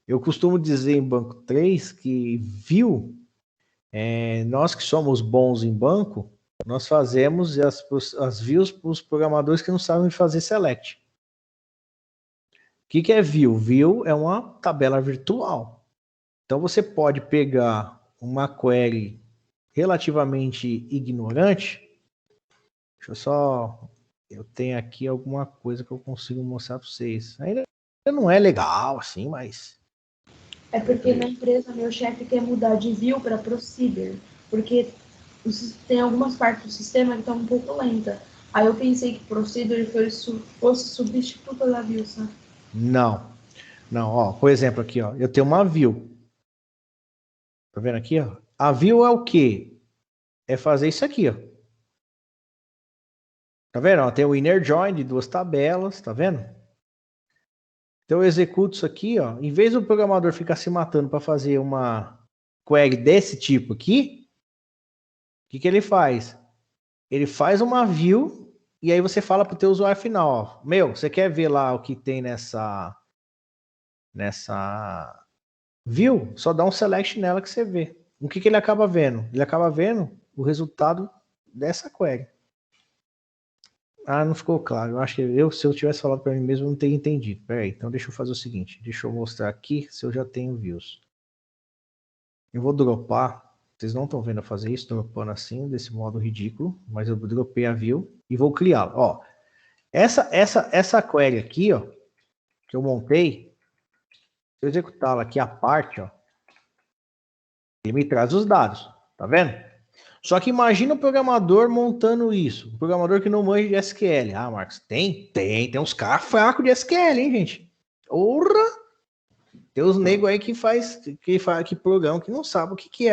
Eu costumo dizer em banco 3 que view, nós que somos bons em banco, nós fazemos as views para os programadores que não sabem fazer select. O que é view? View é uma tabela virtual. Então você pode pegar uma query relativamente ignorante. Deixa eu só. Eu tenho aqui alguma coisa que eu consigo mostrar para vocês. Ainda não é legal assim, mas. É porque na empresa meu chefe quer mudar de view para procedure, porque tem algumas partes do sistema que estão um pouco lenta. Aí eu pensei que procedure fosse substituta da view, sabe? Não. Não, ó, por exemplo, aqui, ó, eu tenho uma view. Tá vendo aqui, ó? A view é o quê? É fazer isso aqui, ó. Tá vendo? Ó, tem o inner join de duas tabelas, tá vendo? Então eu executo isso aqui, ó. Em vez do programador ficar se matando para fazer uma query desse tipo aqui, o que ele faz? Ele faz uma view e aí você fala pro teu usuário final, ó, meu, você quer ver lá o que tem nessa view? Só dá um select nela que você vê. O que ele acaba vendo? Ele acaba vendo o resultado dessa query. Ah, não ficou claro. Eu acho que se eu tivesse falado para mim mesmo, eu não teria entendido. Peraí, então deixa eu fazer o seguinte. Deixa eu mostrar aqui se eu já tenho views. Eu vou dropar. Vocês não estão vendo eu fazer isso, dropando assim, desse modo ridículo. Mas eu dropei a view e vou criá-la. Ó, essa query aqui, ó, que eu montei, se eu executá-la aqui a parte, ó, ele me traz os dados. Tá vendo? Só que imagina o programador montando isso. Um programador que não manja de SQL. Ah, Marcos, tem uns caras fracos de SQL, hein, gente? Porra! Tem uns negros aí que programa que não sabe o que é que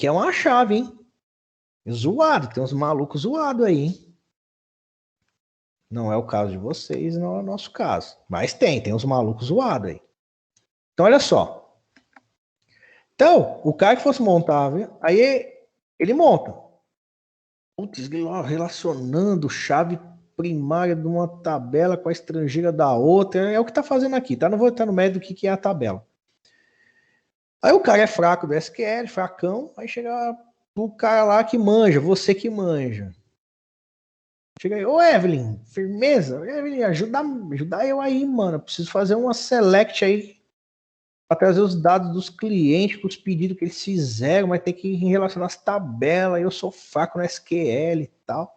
é uma chave, hein? Zoado, tem uns malucos zoados aí, hein? Não é o caso de vocês, não é o nosso caso. Mas tem uns malucos zoados aí. Então, olha só. Então, o cara que fosse montar, aí ele monta. Putz, relacionando chave primária de uma tabela com a estrangeira da outra. É o que tá fazendo aqui, tá? Não vou entrar no mérito do que é a tabela. Aí o cara é fraco do SQL, fracão, aí chega pro cara lá que manja, você que manja. Chega aí, ô Evelyn, firmeza? Evelyn, ajuda eu aí, mano. Eu preciso fazer uma select aí para trazer os dados dos clientes, com os pedidos que eles fizeram, mas tem que relacionar as tabelas. Eu sou fraco no SQL e tal.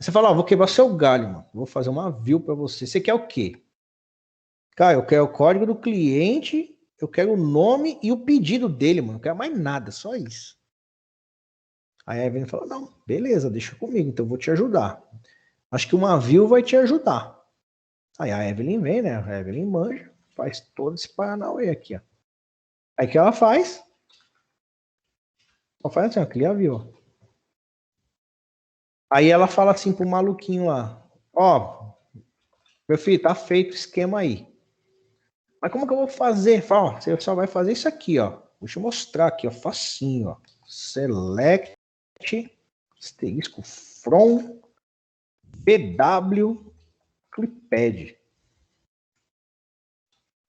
Você fala, ó, vou quebrar seu galho, mano. Vou fazer uma view para você. Você quer o quê? Cara, eu quero o código do cliente, eu quero o nome e o pedido dele, mano. Não quero mais nada, só isso. Aí a Evelyn fala, não, beleza, deixa comigo, então eu vou te ajudar. Acho que uma view vai te ajudar. Aí a Evelyn vem, né? A Evelyn manja, faz todo esse paranauê aqui, ó. Aí o que ela faz? Ela faz assim, ó, cria a view. Aí ela fala assim pro maluquinho lá, ó, meu filho, tá feito o esquema aí. Mas como que eu vou fazer? Fala, ó, você só vai fazer isso aqui, ó. Vou te mostrar aqui, ó, facinho, ó. Select, asterisco, from, pw, clipad.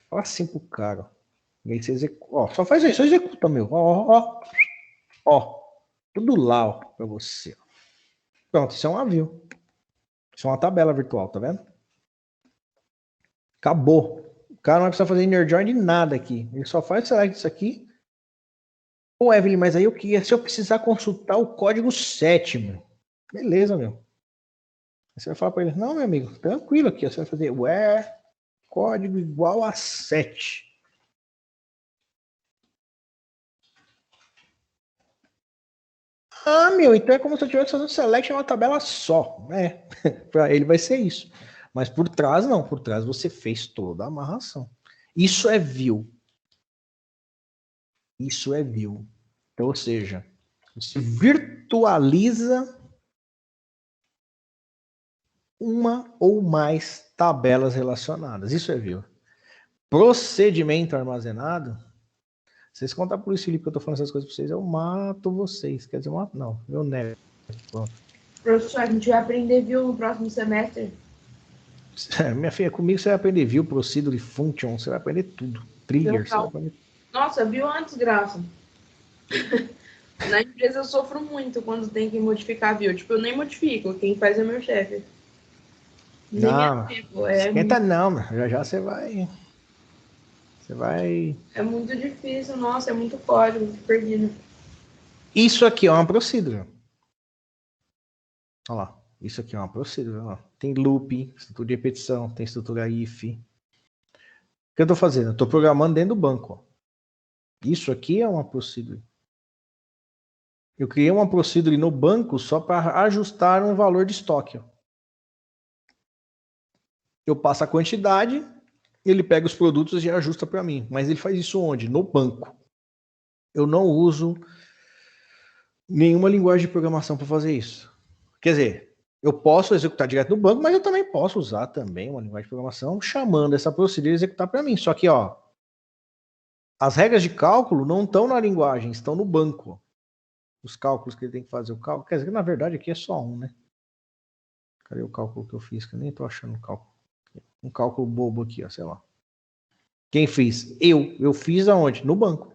Fala assim pro cara. E aí você executa, ó, só faz isso, executa, meu. Ó. Tudo lá, ó, pra você. Pronto, isso é uma view. Isso é uma tabela virtual, tá vendo? Acabou. O cara não vai precisar fazer inner join de nada aqui. Ele só faz select isso aqui. Ô, Evelyn, mas aí eu queria, se eu precisar consultar o código 7, meu. Beleza, meu. Aí você vai falar para ele, não, meu amigo, tranquilo aqui. Você vai fazer where código igual a 7. Ah, meu, então é como se eu estivesse fazendo select em uma tabela só. É, para ele vai ser isso. Mas por trás, não. Por trás você fez toda a amarração. Isso é view. Isso é view. Então, ou seja, você virtualiza uma ou mais tabelas relacionadas. Isso é view. Procedimento armazenado. Vocês contam por isso, Felipe, que eu tô falando essas coisas pra vocês, eu mato vocês. Quer dizer, eu mato, não, eu nego. Professor, a gente vai aprender view no próximo semestre. Minha filha, comigo você vai aprender view, procedure, function, você vai aprender tudo. Trigger, você vai aprender. Nossa, view é uma desgraça. Na empresa eu sofro muito quando tem que modificar view. Tipo, eu nem modifico, quem faz é meu chefe. Nem Não, é tempo. É esquenta não, já você vai. Você vai. é muito difícil, nossa, é muito código, fico perdido. Isso aqui é uma procedure. Olha lá. Isso aqui é uma procedure. Ó. Tem loop, estrutura de repetição, tem estrutura if. O que eu estou fazendo? Eu estou programando dentro do banco. Ó. Isso aqui é uma procedure. Eu criei uma procedure no banco só para ajustar um valor de estoque. Ó. Eu passo a quantidade, ele pega os produtos e ajusta para mim. Mas ele faz isso onde? No banco. Eu não uso nenhuma linguagem de programação para fazer isso. Quer dizer, eu posso executar direto no banco, mas eu também posso usar também uma linguagem de programação chamando essa procedura e executar para mim. Só que, ó, as regras de cálculo não estão na linguagem, estão no banco. Os cálculos que ele tem que fazer, o cálculo. Quer dizer, que na verdade aqui é só um, né? Cadê o cálculo que eu fiz? Que eu nem tô achando o cálculo. Um cálculo bobo aqui, ó, sei lá. Quem fez? Eu fiz aonde? No banco.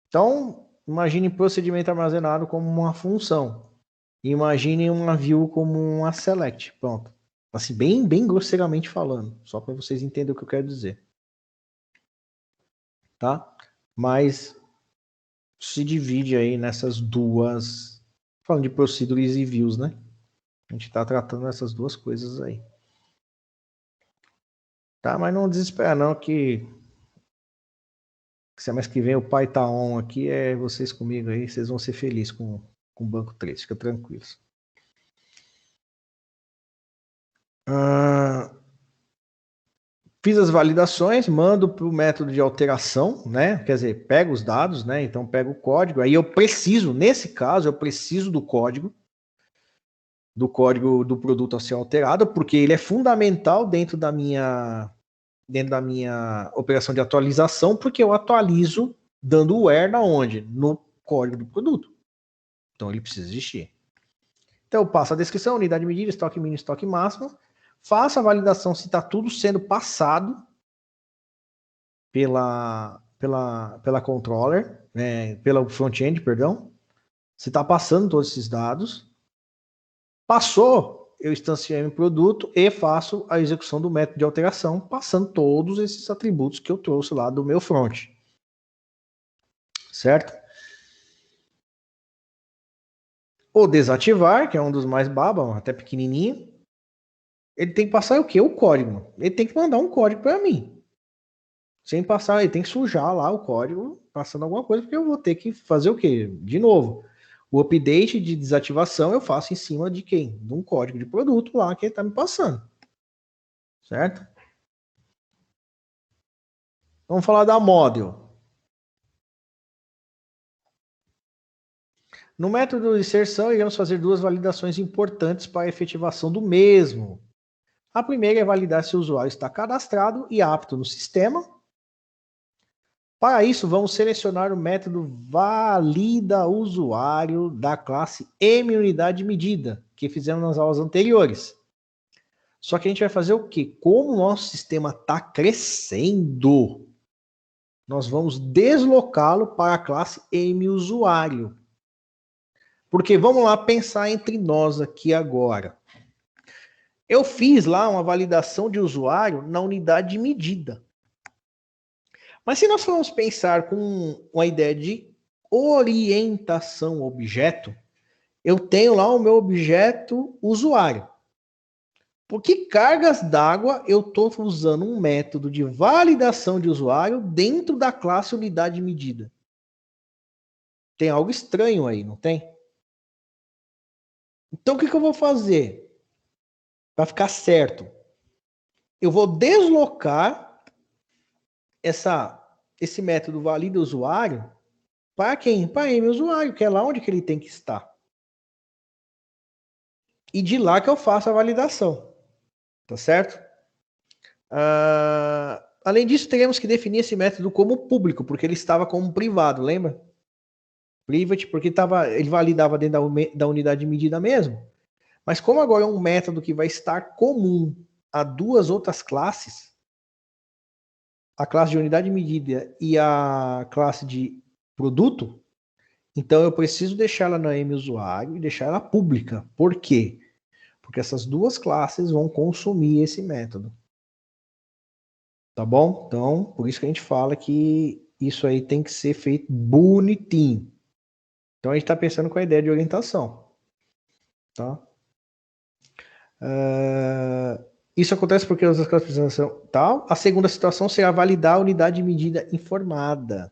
Então, imagine procedimento armazenado como uma função. Imagine uma view como uma select. Pronto. Assim, bem grosseiramente falando. Só para vocês entenderem o que eu quero dizer. Tá? Mas se divide aí nessas duas. Falando de procedures e views, né? A gente está tratando essas duas coisas aí. Tá? Mas não desespera não que semestre que vem o pai tá on aqui, é vocês comigo aí, vocês vão ser felizes com o Banco 3, fica tranquilos. Fiz as validações, mando para o método de alteração, né? Quer dizer, pego os dados, né? Então pego o código, aí eu preciso, nesse caso, eu preciso do código do produto a ser alterado, porque ele é fundamental dentro da minha operação de atualização, porque eu atualizo dando where na onde? No código do produto. Então ele precisa existir. Então eu passo a descrição, unidade de medida, estoque mínimo, estoque máximo, faço a validação se está tudo sendo passado pela controller, né, pela front-end, perdão, se está passando todos esses dados, Passou, eu instancio M produto e faço a execução do método de alteração, passando todos esses atributos que eu trouxe lá do meu front. Certo? O desativar, que é um dos mais baba, até pequenininho, ele tem que passar o quê? O código. Ele tem que mandar um código para mim. Sem passar, ele tem que sujar lá o código, passando alguma coisa, porque eu vou ter que fazer o quê? De novo, o update de desativação eu faço em cima de quem? De um código de produto lá que ele está me passando. Certo? Vamos falar da model. No método de inserção, iremos fazer duas validações importantes para a efetivação do mesmo. A primeira é validar se o usuário está cadastrado e apto no sistema. Para isso, vamos selecionar o método validaUsuário da classe MUnidadeMedida, que fizemos nas aulas anteriores. Só que a gente vai fazer o quê? Como o nosso sistema está crescendo, nós vamos deslocá-lo para a classe MUsuário. Porque vamos lá pensar entre nós aqui agora. Eu fiz lá uma validação de usuário na unidade de medida. Mas se nós formos pensar com uma ideia de orientação objeto, eu tenho lá o meu objeto usuário. Por que cargas d'água eu estou usando um método de validação de usuário dentro da classe unidade de medida? Tem algo estranho aí, não tem? Então o que eu vou fazer? Para ficar certo, eu vou deslocar esse método valida usuário para quem? Para M usuário, que é lá onde que ele tem que estar. E de lá que eu faço a validação. Tá certo? Além disso, teremos que definir esse método como público, porque ele estava como privado, lembra? Private, porque ele validava dentro da unidade de medida mesmo. Mas como agora é um método que vai estar comum a duas outras classes, a classe de unidade de medida e a classe de produto, então eu preciso deixar ela na M usuário e deixar ela pública. Por quê? Porque essas duas classes vão consumir esse método. Tá bom? Então, por isso que a gente fala que isso aí tem que ser feito bonitinho. Então, a gente está pensando com a ideia de orientação. Tá? Isso acontece porque as classes são tal. A segunda situação será validar a unidade de medida informada.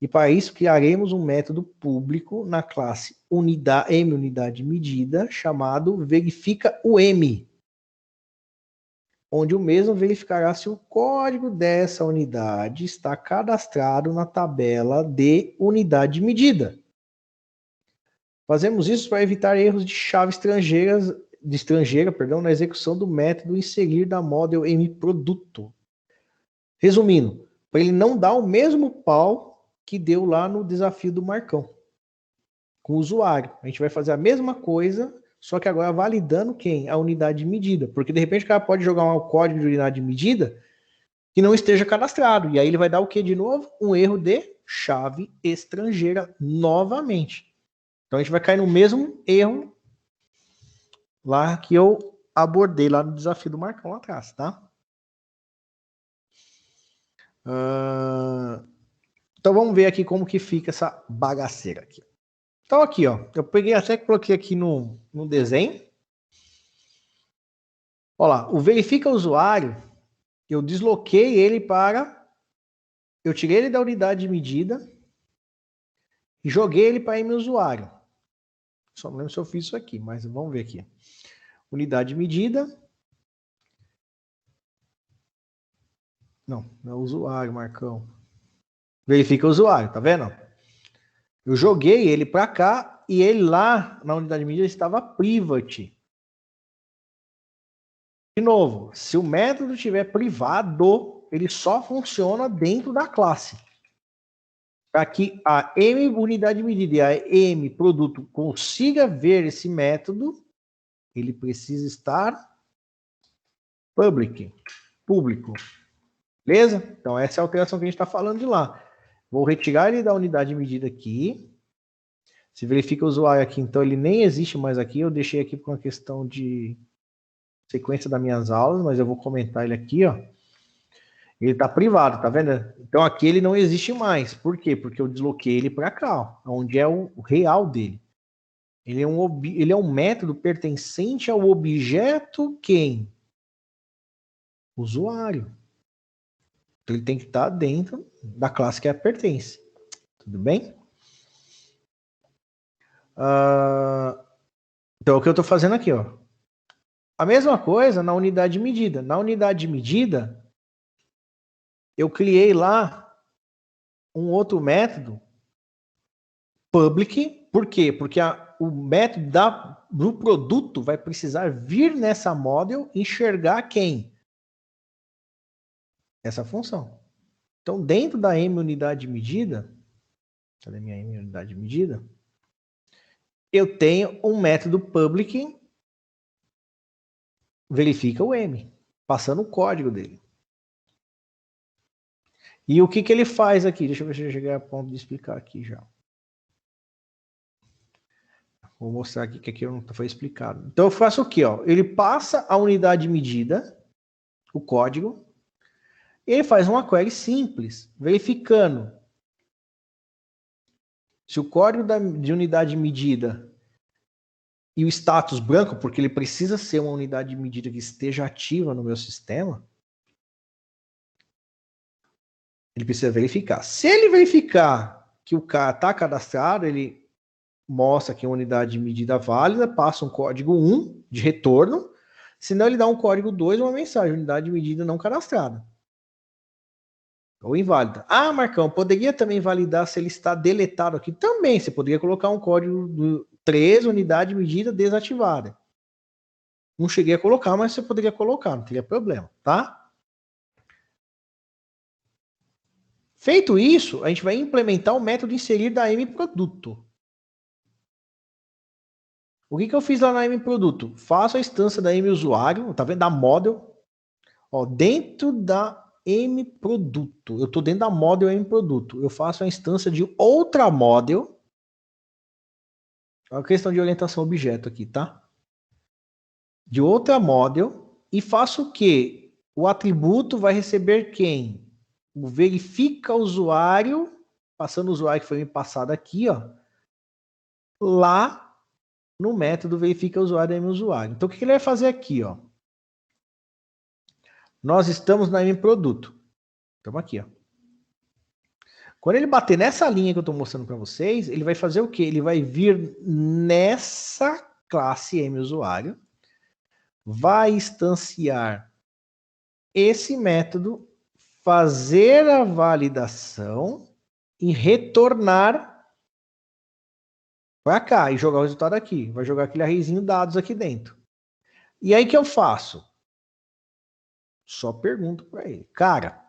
E para isso, criaremos um método público na classe M unidade de medida, chamado verifica o M, onde o mesmo verificará se o código dessa unidade está cadastrado na tabela de unidade de medida. Fazemos isso para evitar erros de chave estrangeira, na execução do método inserir da model mProduto. Resumindo, para ele não dar o mesmo pau que deu lá no desafio do Marcão, com o usuário. A gente vai fazer a mesma coisa, só que agora validando quem? A unidade de medida. Porque de repente o cara pode jogar um código de unidade de medida que não esteja cadastrado. E aí ele vai dar o que de novo? Um erro de chave estrangeira novamente. Então a gente vai cair no mesmo erro lá que eu abordei lá no desafio do Marcão lá atrás, tá? Então vamos ver aqui como que fica essa bagaceira aqui. Então aqui, ó, eu peguei até que coloquei aqui no desenho. Olha lá, o verifica usuário, eu desloquei ele eu tirei ele da unidade de medida e joguei ele para M usuário. Só não lembro se eu fiz isso aqui, mas vamos ver aqui. Unidade de medida. Não é usuário, Marcão. Verifica usuário, tá vendo? Eu joguei ele para cá e ele lá na unidade de medida estava private. De novo, se o método estiver privado, ele só funciona dentro da classe. Para que a M unidade de medida e a M produto consiga ver esse método, ele precisa estar público. Beleza? Então essa é a alteração que a gente está falando de lá. Vou retirar ele da unidade de medida aqui. Se verifica o usuário aqui, então ele nem existe mais aqui. Eu deixei aqui por uma questão de sequência das minhas aulas, mas eu vou comentar ele aqui, ó. Ele tá privado, tá vendo? Então aqui ele não existe mais. Por quê? Porque eu desloquei ele para cá, ó, onde é o real dele. Ele é um método pertencente ao objeto quem? Usuário. Então ele tem que estar dentro da classe que pertence. Tudo bem? Então, o que eu estou fazendo aqui, ó. A mesma coisa na unidade de medida. Na unidade de medida, eu criei lá um outro método public. Por quê? Porque o método do produto vai precisar vir nessa model enxergar quem? Essa função. Então, dentro da M unidade de medida, cadê minha M unidade de medida? Eu tenho um método public verifica o M, passando o código dele. E o que ele faz aqui? Deixa eu ver se eu chegar a ponto de explicar aqui já. Vou mostrar aqui que aqui não foi explicado. Então eu faço o quê? Ó? Ele passa a unidade de medida, o código, e ele faz uma query simples, verificando se o código de unidade de medida e o status branco, porque ele precisa ser uma unidade de medida que esteja ativa no meu sistema, ele precisa verificar. Se ele verificar que o cara está cadastrado, ele mostra que é uma unidade de medida válida, passa um código 1 de retorno, senão ele dá um código 2, uma mensagem, unidade de medida não cadastrada. Ou inválida. Ah, Marcão, poderia também validar se ele está deletado aqui? Também, você poderia colocar um código 3, unidade de medida desativada. Não cheguei a colocar, mas você poderia colocar, não teria problema, tá? Feito isso, a gente vai implementar o método inserir da M-produto. O que eu fiz lá na M-produto? Faço a instância da M-usuário, tá vendo? Da model. Ó, dentro da M-produto. Eu estou dentro da model M-produto. Eu faço a instância de outra model. É uma questão de orientação objeto aqui, tá? De outra model. E faço o quê? O atributo vai receber quem? O verifica usuário, passando o usuário que foi me passado aqui, ó, lá no método verifica usuário M-usuário. Então, o que ele vai fazer aqui, ó? Nós estamos na M-produto. Estamos aqui, ó. Quando ele bater nessa linha que eu estou mostrando para vocês, ele vai fazer o quê? Ele vai vir nessa classe M-usuário, vai instanciar esse método, fazer a validação e retornar para cá e jogar o resultado aqui. Vai jogar aquele arrayzinho dados aqui dentro. E aí o que eu faço? Só pergunto para ele. Cara,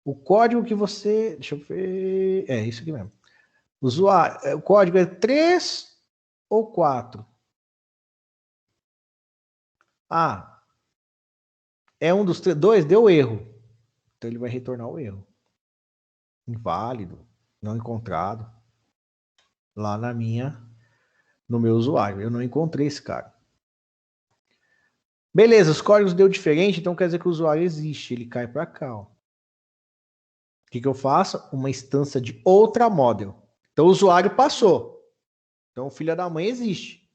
o código que você... Deixa eu ver... É isso aqui mesmo. Usuário, o código é 3 ou 4? Ah, é um dos 2? Deu erro. Então ele vai retornar o erro. Inválido, não encontrado. Lá no meu usuário. Eu não encontrei esse cara. Beleza, os códigos deu diferente, então quer dizer que o usuário existe. Ele cai para cá. Ó. O que eu faço? Uma instância de outra model. Então o usuário passou. Então o filho da mãe existe.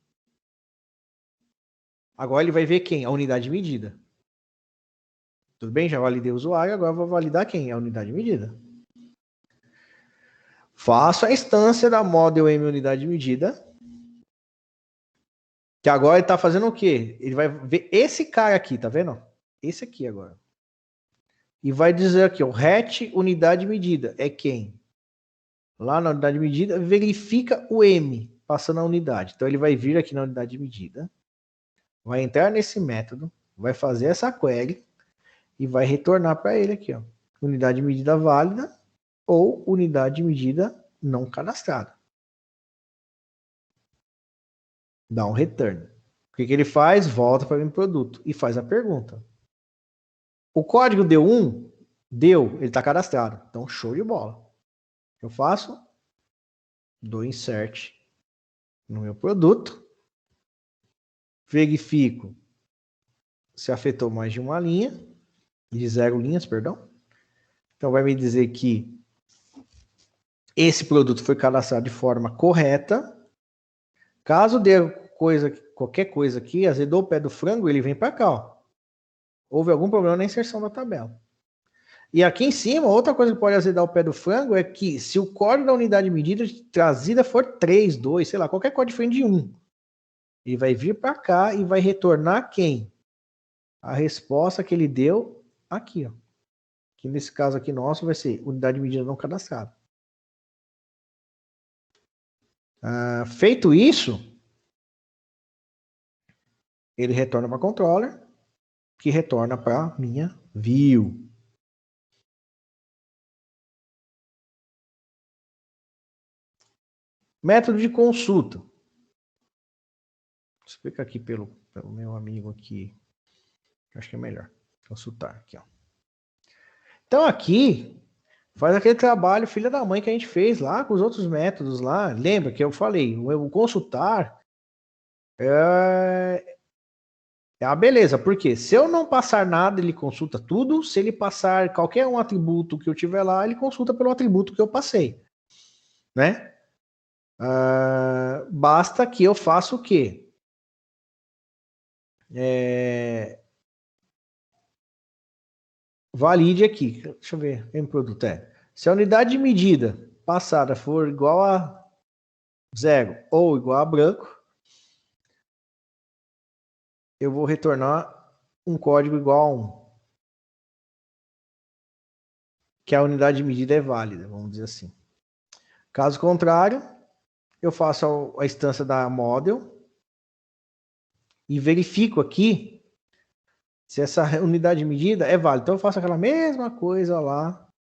Agora ele vai ver quem? A unidade de medida. Tudo bem? Já validei o usuário, agora eu vou validar quem? A unidade de medida. Faço a instância da model M unidade de medida. Que agora ele está fazendo o quê? Ele vai ver esse cara aqui, tá vendo? Esse aqui agora. E vai dizer aqui, o hatch unidade de medida é quem? Lá na unidade de medida, verifica o M, passando a unidade. Então ele vai vir aqui na unidade de medida, vai entrar nesse método, vai fazer essa query e vai retornar para ele aqui, ó. Unidade de medida válida ou unidade de medida não cadastrada. Dá um return. O que ele faz? Volta para o produto e faz a pergunta. O código deu 1? Deu, ele está cadastrado. Então, show de bola. Eu faço, dou insert no meu produto, verifico se afetou mais de uma linha, de 0 linhas, perdão. Então vai me dizer que esse produto foi cadastrado de forma correta. Caso dê qualquer coisa aqui, azedou o pé do frango, ele vem para cá, ó. Houve algum problema na inserção da tabela. E aqui em cima, outra coisa que pode azedar o pé do frango é que se o código da unidade de medida trazida for 3, 2, sei lá, qualquer código diferente de 1, ele vai vir para cá e vai retornar quem? A resposta que ele deu aqui, ó. Que nesse caso aqui nosso vai ser unidade de medida não cadastrada. Feito isso, ele retorna para controller, que retorna para minha view. Método de consulta. Vou explicar aqui pelo meu amigo aqui. Acho que é melhor consultar aqui, ó. Então aqui faz aquele trabalho filha da mãe que a gente fez lá com os outros métodos lá. Lembra que eu falei, o consultar é a beleza, porque se eu não passar nada, ele consulta tudo. Se ele passar qualquer um atributo que eu tiver lá, ele consulta pelo atributo que eu passei, né? Basta que eu faça o quê? Valide aqui. Deixa eu ver. Tem produto. Se a unidade de medida passada for igual a 0 ou igual a branco, eu vou retornar um código igual a 1. Que a unidade de medida é válida, vamos dizer assim. Caso contrário, eu faço a instância da model e verifico aqui se essa unidade de medida é válida. Então eu faço aquela mesma coisa lá,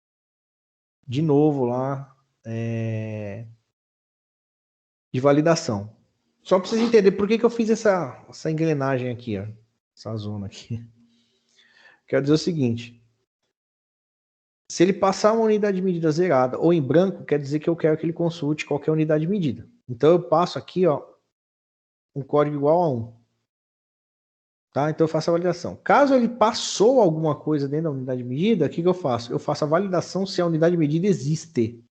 de novo lá, de validação. Só para vocês entenderem por que eu fiz essa engrenagem aqui, ó, essa zona aqui. Quero dizer o seguinte: se ele passar uma unidade de medida zerada ou em branco, quer dizer que eu quero que ele consulte qualquer unidade de medida. Então eu passo aqui, ó, um código igual a 1. Tá? Então eu faço a validação. Caso ele passou alguma coisa dentro da unidade de medida, o que eu faço? Eu faço a validação se a unidade de medida existe.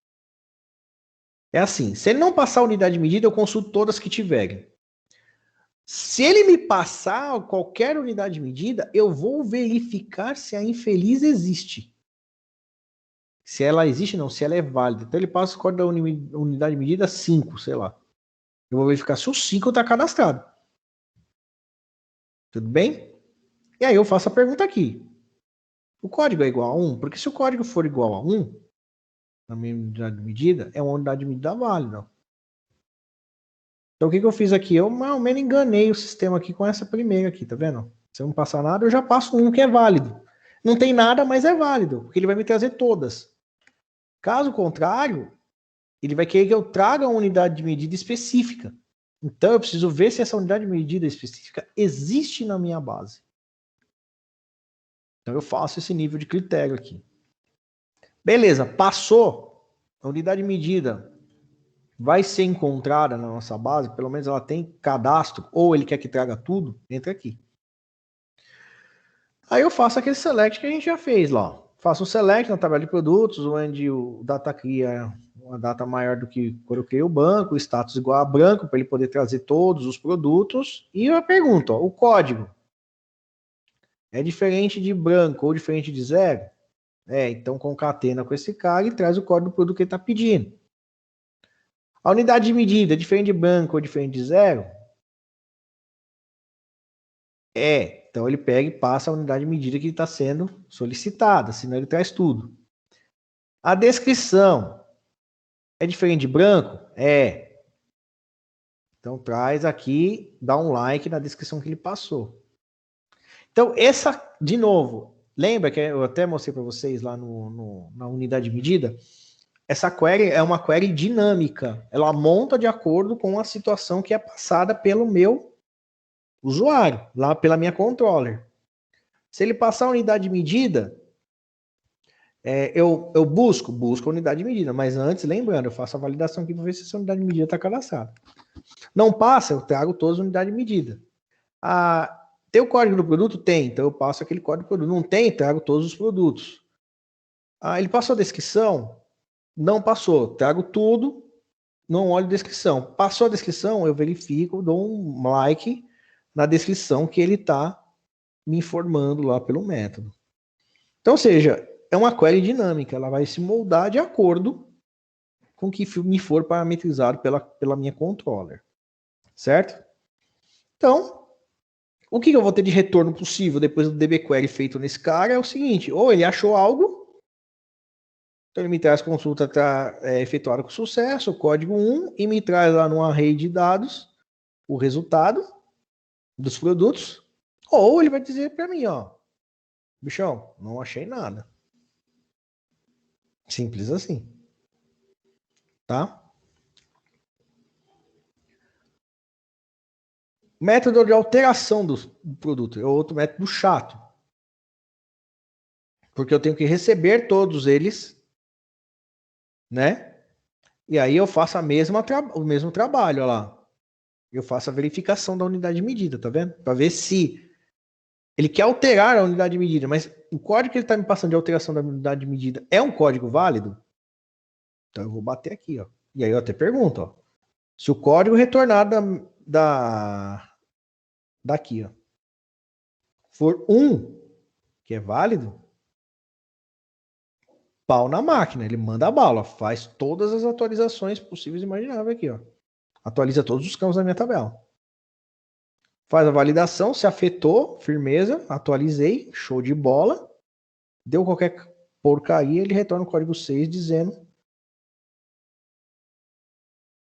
É assim, se ele não passar a unidade de medida, eu consulto todas que tiverem. Se ele me passar qualquer unidade de medida, eu vou verificar se a infeliz existe. Se ela existe, não, se ela é válida. Então ele passa o código da unidade de medida 5, sei lá. Eu vou verificar se o 5 está cadastrado. Tudo bem? E aí eu faço a pergunta aqui. O código é igual a 1? Porque se o código for igual a 1, na minha unidade de medida, é uma unidade de medida válida. Então o que eu fiz aqui? Eu mais ou menos enganei o sistema aqui com essa primeira aqui, tá vendo? Se eu não passar nada, eu já passo um que é válido. Não tem nada, mas é válido, porque ele vai me trazer todas. Caso contrário, ele vai querer que eu traga uma unidade de medida específica. Então eu preciso ver se essa unidade de medida específica existe na minha base. Então eu faço esse nível de critério aqui. Beleza, passou. A unidade de medida vai ser encontrada na nossa base, pelo menos ela tem cadastro, ou ele quer que traga tudo, entra aqui. Aí eu faço aquele select que a gente já fez lá. Faço um select na tabela de produtos, onde o data cria uma data maior do que quando eu criei o banco, o status igual a branco, para ele poder trazer todos os produtos. E eu pergunto, ó, o código é diferente de branco ou diferente de 0? Então concatena com esse cara e traz o código do produto que ele está pedindo. A unidade de medida é diferente de branco ou diferente de 0? Então ele pega e passa a unidade de medida que está sendo solicitada, senão ele traz tudo. A descrição é diferente de branco? Então traz aqui, dá um like na descrição que ele passou. Então essa, de novo, lembra que eu até mostrei para vocês lá na unidade de medida? Essa query é uma query dinâmica. Ela monta de acordo com a situação que é passada pelo meu usuário, lá pela minha controller. Se ele passar a unidade de medida, Eu busco a unidade de medida, mas antes, lembrando, eu faço a validação aqui para ver se essa unidade de medida está cadastrada. Não passa, eu trago todas as unidades de medida. Tem o código do produto? Tem, então eu passo aquele código do produto. Não tem, trago todos os produtos. Ele passou a descrição? Não passou, trago tudo, não olho a descrição. Passou a descrição, eu verifico, dou um like na descrição que ele está me informando lá pelo método. Então, ou seja, é uma query dinâmica, ela vai se moldar de acordo com o que me for parametrizado pela minha controller. Certo? Então, o que eu vou ter de retorno possível depois do dbQuery feito nesse cara é o seguinte, ou ele achou algo, então ele me traz consulta efetuada com sucesso, o código 1, e me traz lá num array de dados o resultado dos produtos, ou ele vai dizer para mim, ó, bichão, não achei nada. Simples assim. Tá? Método de alteração do produto é outro método chato. Porque eu tenho que receber todos eles, né? E aí eu faço o mesmo trabalho, olha lá. Eu faço a verificação da unidade de medida, tá vendo? Para ver se ele quer alterar a unidade de medida, mas o código que ele está me passando de alteração da unidade de medida é um código válido? Então eu vou bater aqui, ó. E aí eu até pergunto, ó. Se o código retornado daqui, ó, for 1, que é válido, pau na máquina, ele manda a bala, faz todas as atualizações possíveis e imagináveis aqui, ó. Atualiza todos os campos da minha tabela. Faz a validação, se afetou, firmeza, atualizei, show de bola. Deu qualquer porcaria, ele retorna o código 6 dizendo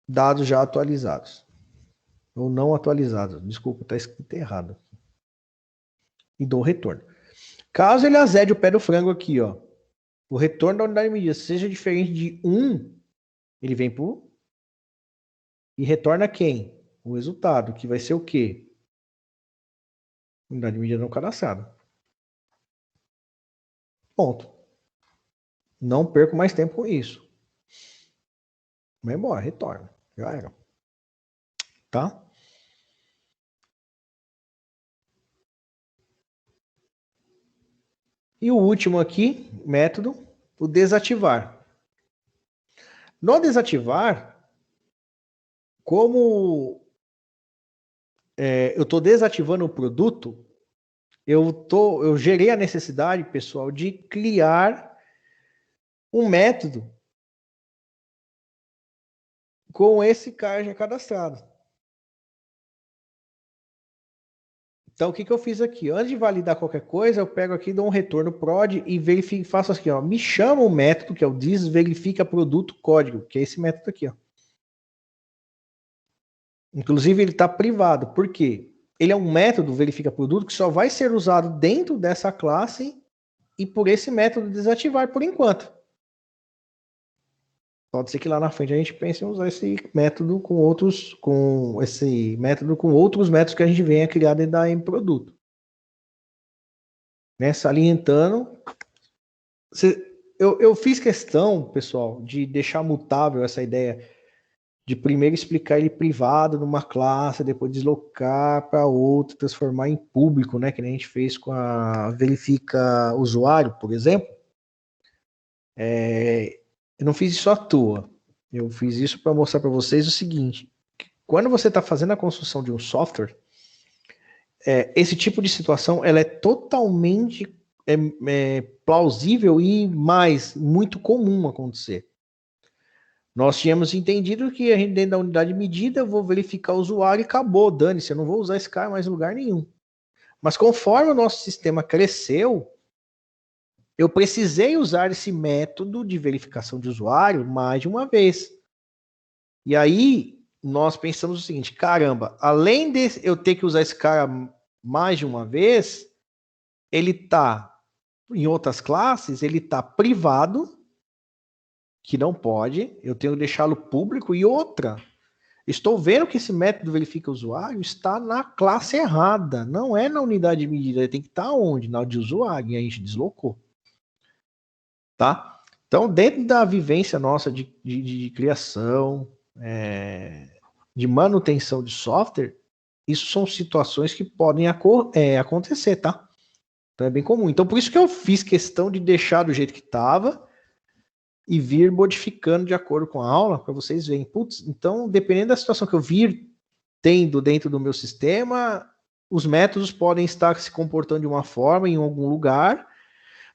dados já atualizados. Ou não atualizados. Desculpa, está escrito errado. E dou o retorno. Caso ele azede o pé do frango aqui, ó, o retorno da unidade de medida seja diferente de 1, ele vem pro e retorna quem? O resultado, que vai ser o quê? Unidade de medida não cadastrada. Ponto. Não perco mais tempo com isso. Vai embora, retorna. Já era. Tá? E o último aqui, método, o desativar. No desativar, como eu estou desativando o produto, eu gerei a necessidade, pessoal, de criar um método com esse cara já cadastrado. Então, o que eu fiz aqui? Antes de validar qualquer coisa, eu pego aqui, dou um retorno prod e verifico, faço assim, ó, me chama o método, que é o desverifica produto código, que é esse método aqui, ó. Inclusive, ele está privado. Por quê? Ele é um método verifica produto que só vai ser usado dentro dessa classe e por esse método desativar por enquanto. Pode ser que lá na frente a gente pense em usar esse método com outros métodos que a gente venha criar dentro da M-Produto. Né? Salientando, eu fiz questão, pessoal, de deixar mutável essa ideia de primeiro explicar ele privado numa classe, depois deslocar para outra, transformar em público, né? Que nem a gente fez com a verifica usuário, por exemplo. Eu não fiz isso à toa. Eu fiz isso para mostrar para vocês o seguinte: quando você está fazendo a construção de um software, esse tipo de situação ela é totalmente plausível e muito comum acontecer. Nós tínhamos entendido que a gente, dentro da unidade de medida, eu vou verificar o usuário e acabou, dane-se, eu não vou usar esse cara mais em lugar nenhum. Mas conforme o nosso sistema cresceu, eu precisei usar esse método de verificação de usuário mais de uma vez. E aí, nós pensamos o seguinte, caramba, além de eu ter que usar esse cara mais de uma vez, ele está, em outras classes, ele está privado, que não pode, eu tenho que deixá-lo público, e outra, estou vendo que esse método verifica o usuário está na classe errada, não é na unidade de medida, ele tem que estar onde? Na de usuário, e a gente deslocou. tá? Então, dentro da vivência nossa de criação, de manutenção de software, isso são situações que podem acontecer, tá? Então é bem comum. Então, por isso que eu fiz questão de deixar do jeito que estava e vir modificando de acordo com a aula, para vocês verem. Putz, então, dependendo da situação que eu vir tendo dentro do meu sistema, os métodos podem estar se comportando de uma forma em algum lugar,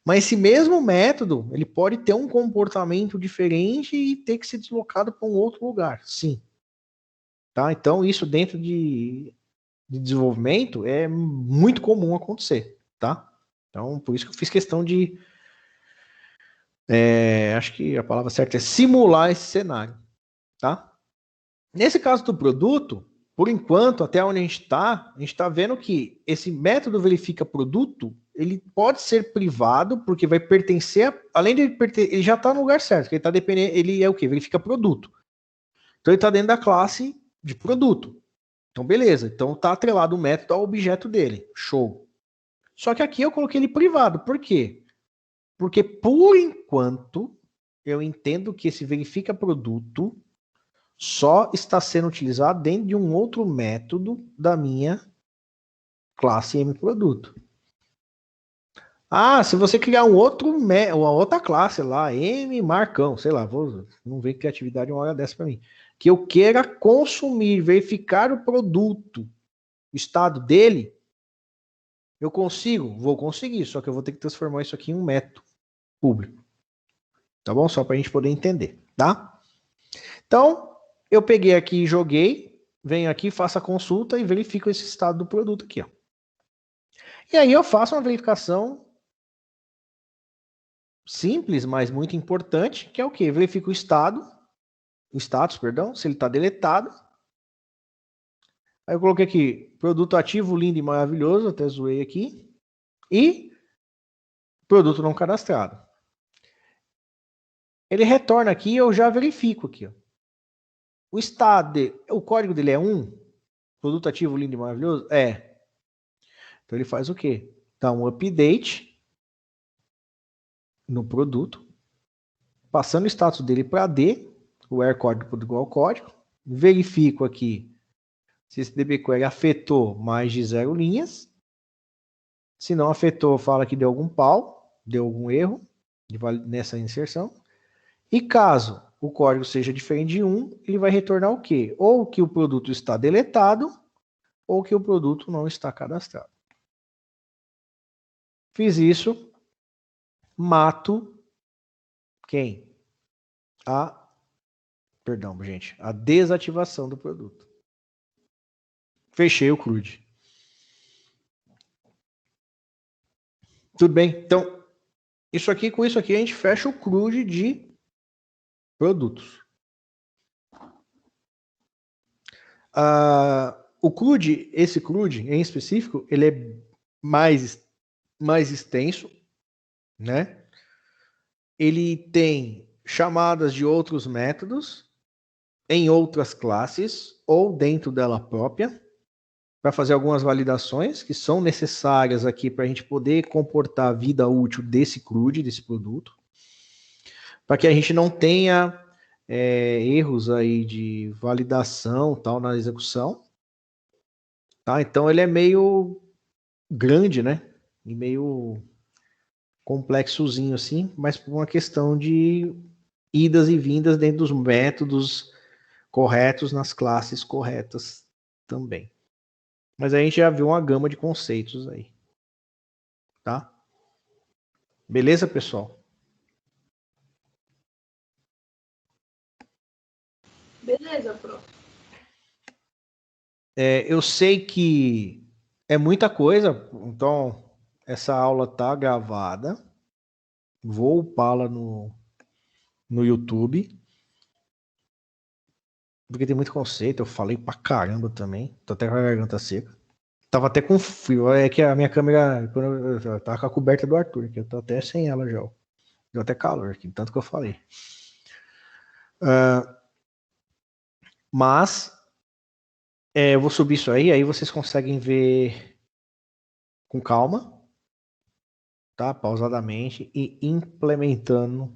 mas esse mesmo método, ele pode ter um comportamento diferente e ter que ser deslocado para um outro lugar. Sim. Tá? Então, isso dentro de desenvolvimento é muito comum acontecer, tá? Então, por isso que eu fiz questão de acho que a palavra certa é simular esse cenário, tá? Nesse caso do produto, por enquanto, até onde a gente está vendo que esse método verifica produto, ele pode ser privado, porque vai pertencer, além de ele já está no lugar certo, que ele está dependendo, ele é o quê? Verifica produto. Então ele está dentro da classe de produto. Então beleza, então está atrelado o método ao objeto dele, show. Só que aqui eu coloquei ele privado, por quê? Porque, por enquanto, eu entendo que esse verifica produto só está sendo utilizado dentro de um outro método da minha classe mProduto. Ah, se você criar uma outra classe lá, mMarcão, sei lá, não ver criatividade uma hora dessa para mim, que eu queira consumir, verificar o produto, o estado dele, eu consigo? Vou conseguir, só que eu vou ter que transformar isso aqui em um método público. Tá bom? Só para a gente poder entender, tá? Então, eu peguei aqui e joguei, venho aqui, faço a consulta e verifico esse estado do produto aqui, ó. E aí eu faço uma verificação simples, mas muito importante, que é o quê? Verifico o status, se ele está deletado. Aí eu coloquei aqui, produto ativo, lindo e maravilhoso, até zoei aqui. E produto não cadastrado. Ele retorna aqui e eu já verifico aqui, ó. O estado, o código dele é 1? Produto ativo, lindo e maravilhoso? É. Então ele faz o quê? Dá um update no produto, passando o status dele para D, o where código igual ao código, verifico aqui se esse dbQuery afetou mais de 0 linhas, se não afetou, fala que deu algum pau, deu algum erro nessa inserção, e caso o código seja diferente de 1, ele vai retornar o quê? Ou que o produto está deletado, ou que o produto não está cadastrado. Fiz isso, mato quem? A desativação do produto. Fechei o CRUD. Tudo bem? Então, com isso aqui a gente fecha o CRUD de produtos. O CRUD, esse CRUD em específico, ele é mais extenso, né? Ele tem chamadas de outros métodos em outras classes ou dentro dela própria para fazer algumas validações que são necessárias aqui para a gente poder comportar a vida útil desse CRUD, desse produto, para que a gente não tenha erros aí de validação tal na execução. Tá? Então ele é meio grande, né? E meio complexozinho assim, mas por uma questão de idas e vindas dentro dos métodos corretos nas classes corretas também. Mas a gente já viu uma gama de conceitos aí. Tá? Beleza, pessoal? Beleza, prof. Eu sei que é muita coisa, então essa aula tá gravada. Vou upá-la no YouTube. Porque tem muito conceito, eu falei pra caramba também. Tô até com a garganta seca. Tava até com frio. É que a minha câmera, quando eu tava com a coberta do Arthur, que eu tô até sem ela já. Deu até calor aqui, tanto que eu falei. Mas eu vou subir isso aí vocês conseguem ver com calma. tá? Pausadamente e implementando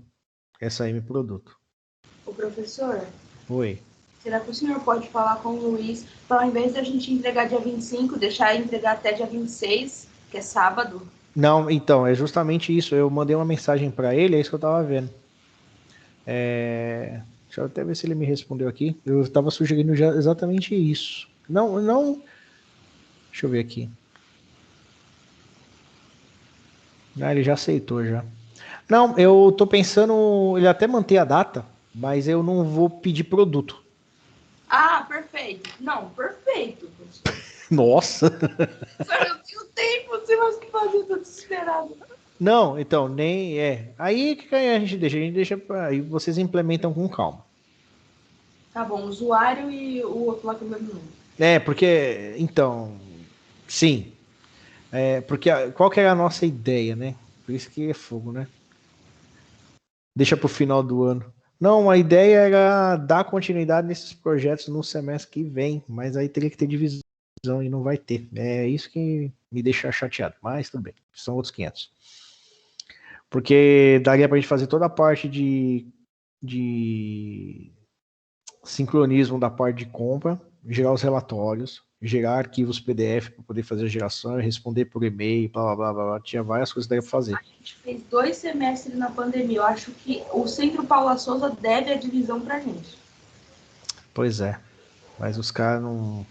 essa M produto. O professor, Oi. será que o senhor pode falar com o Luiz para, ao invés da gente entregar dia 25, deixar entregar até dia 26, que é sábado? Não, então, é justamente isso. Eu mandei uma mensagem para ele, é isso que eu tava vendo. Deixa eu até ver se ele me respondeu aqui. Eu tava sugerindo já exatamente isso. Não, não. Deixa eu ver aqui. Ah, ele já aceitou já. Não, eu tô pensando, ele até manter a data, mas eu não vou pedir produto. Ah, perfeito. Não, perfeito. Nossa! Professor, eu tenho tempo, não sei mais o que fazer, tô desesperado. Não, então, nem é. Aí que a gente deixa? A gente deixa pra. Aí vocês implementam com calma. Tá bom, o usuário e o outro lá que é o mesmo nome. Porque, então, sim. Porque qual que é a nossa ideia, né? Por isso que é fogo, né? Deixa pro final do ano. Não, a ideia era dar continuidade nesses projetos no semestre que vem, mas aí teria que ter divisão e não vai ter. É isso que me deixa chateado, mas tudo bem, são outros 500. Porque daria pra gente fazer toda a parte de sincronismo da parte de compra, gerar os relatórios, gerar arquivos PDF para poder fazer a geração, responder por e-mail, blá, blá, blá, blá. Tinha várias coisas que daria para fazer. A gente fez 2 semestres na pandemia. Eu acho que o Centro Paula Souza deve a divisão pra gente. Pois é, mas os caras não...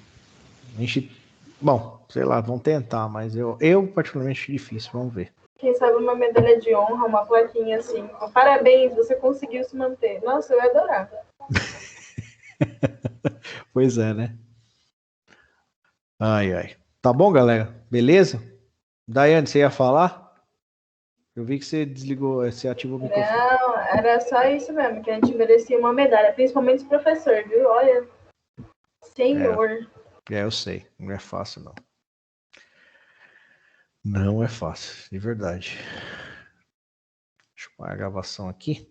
A gente... Bom, sei lá, vão tentar, mas eu particularmente acho difícil, vamos ver. Quem sabe uma medalha de honra, uma plaquinha assim. Parabéns, você conseguiu se manter. Nossa, eu ia adorar. Pois é, né? Ai, ai. Tá bom, galera? Beleza? Daiane, você ia falar? Eu vi que você desligou, você ativou o microfone. Não, era só isso mesmo, que a gente merecia uma medalha, principalmente os professores, viu? Olha, senhor. Eu sei, não é fácil, não. Não é fácil, de verdade. Deixa eu parar a gravação aqui.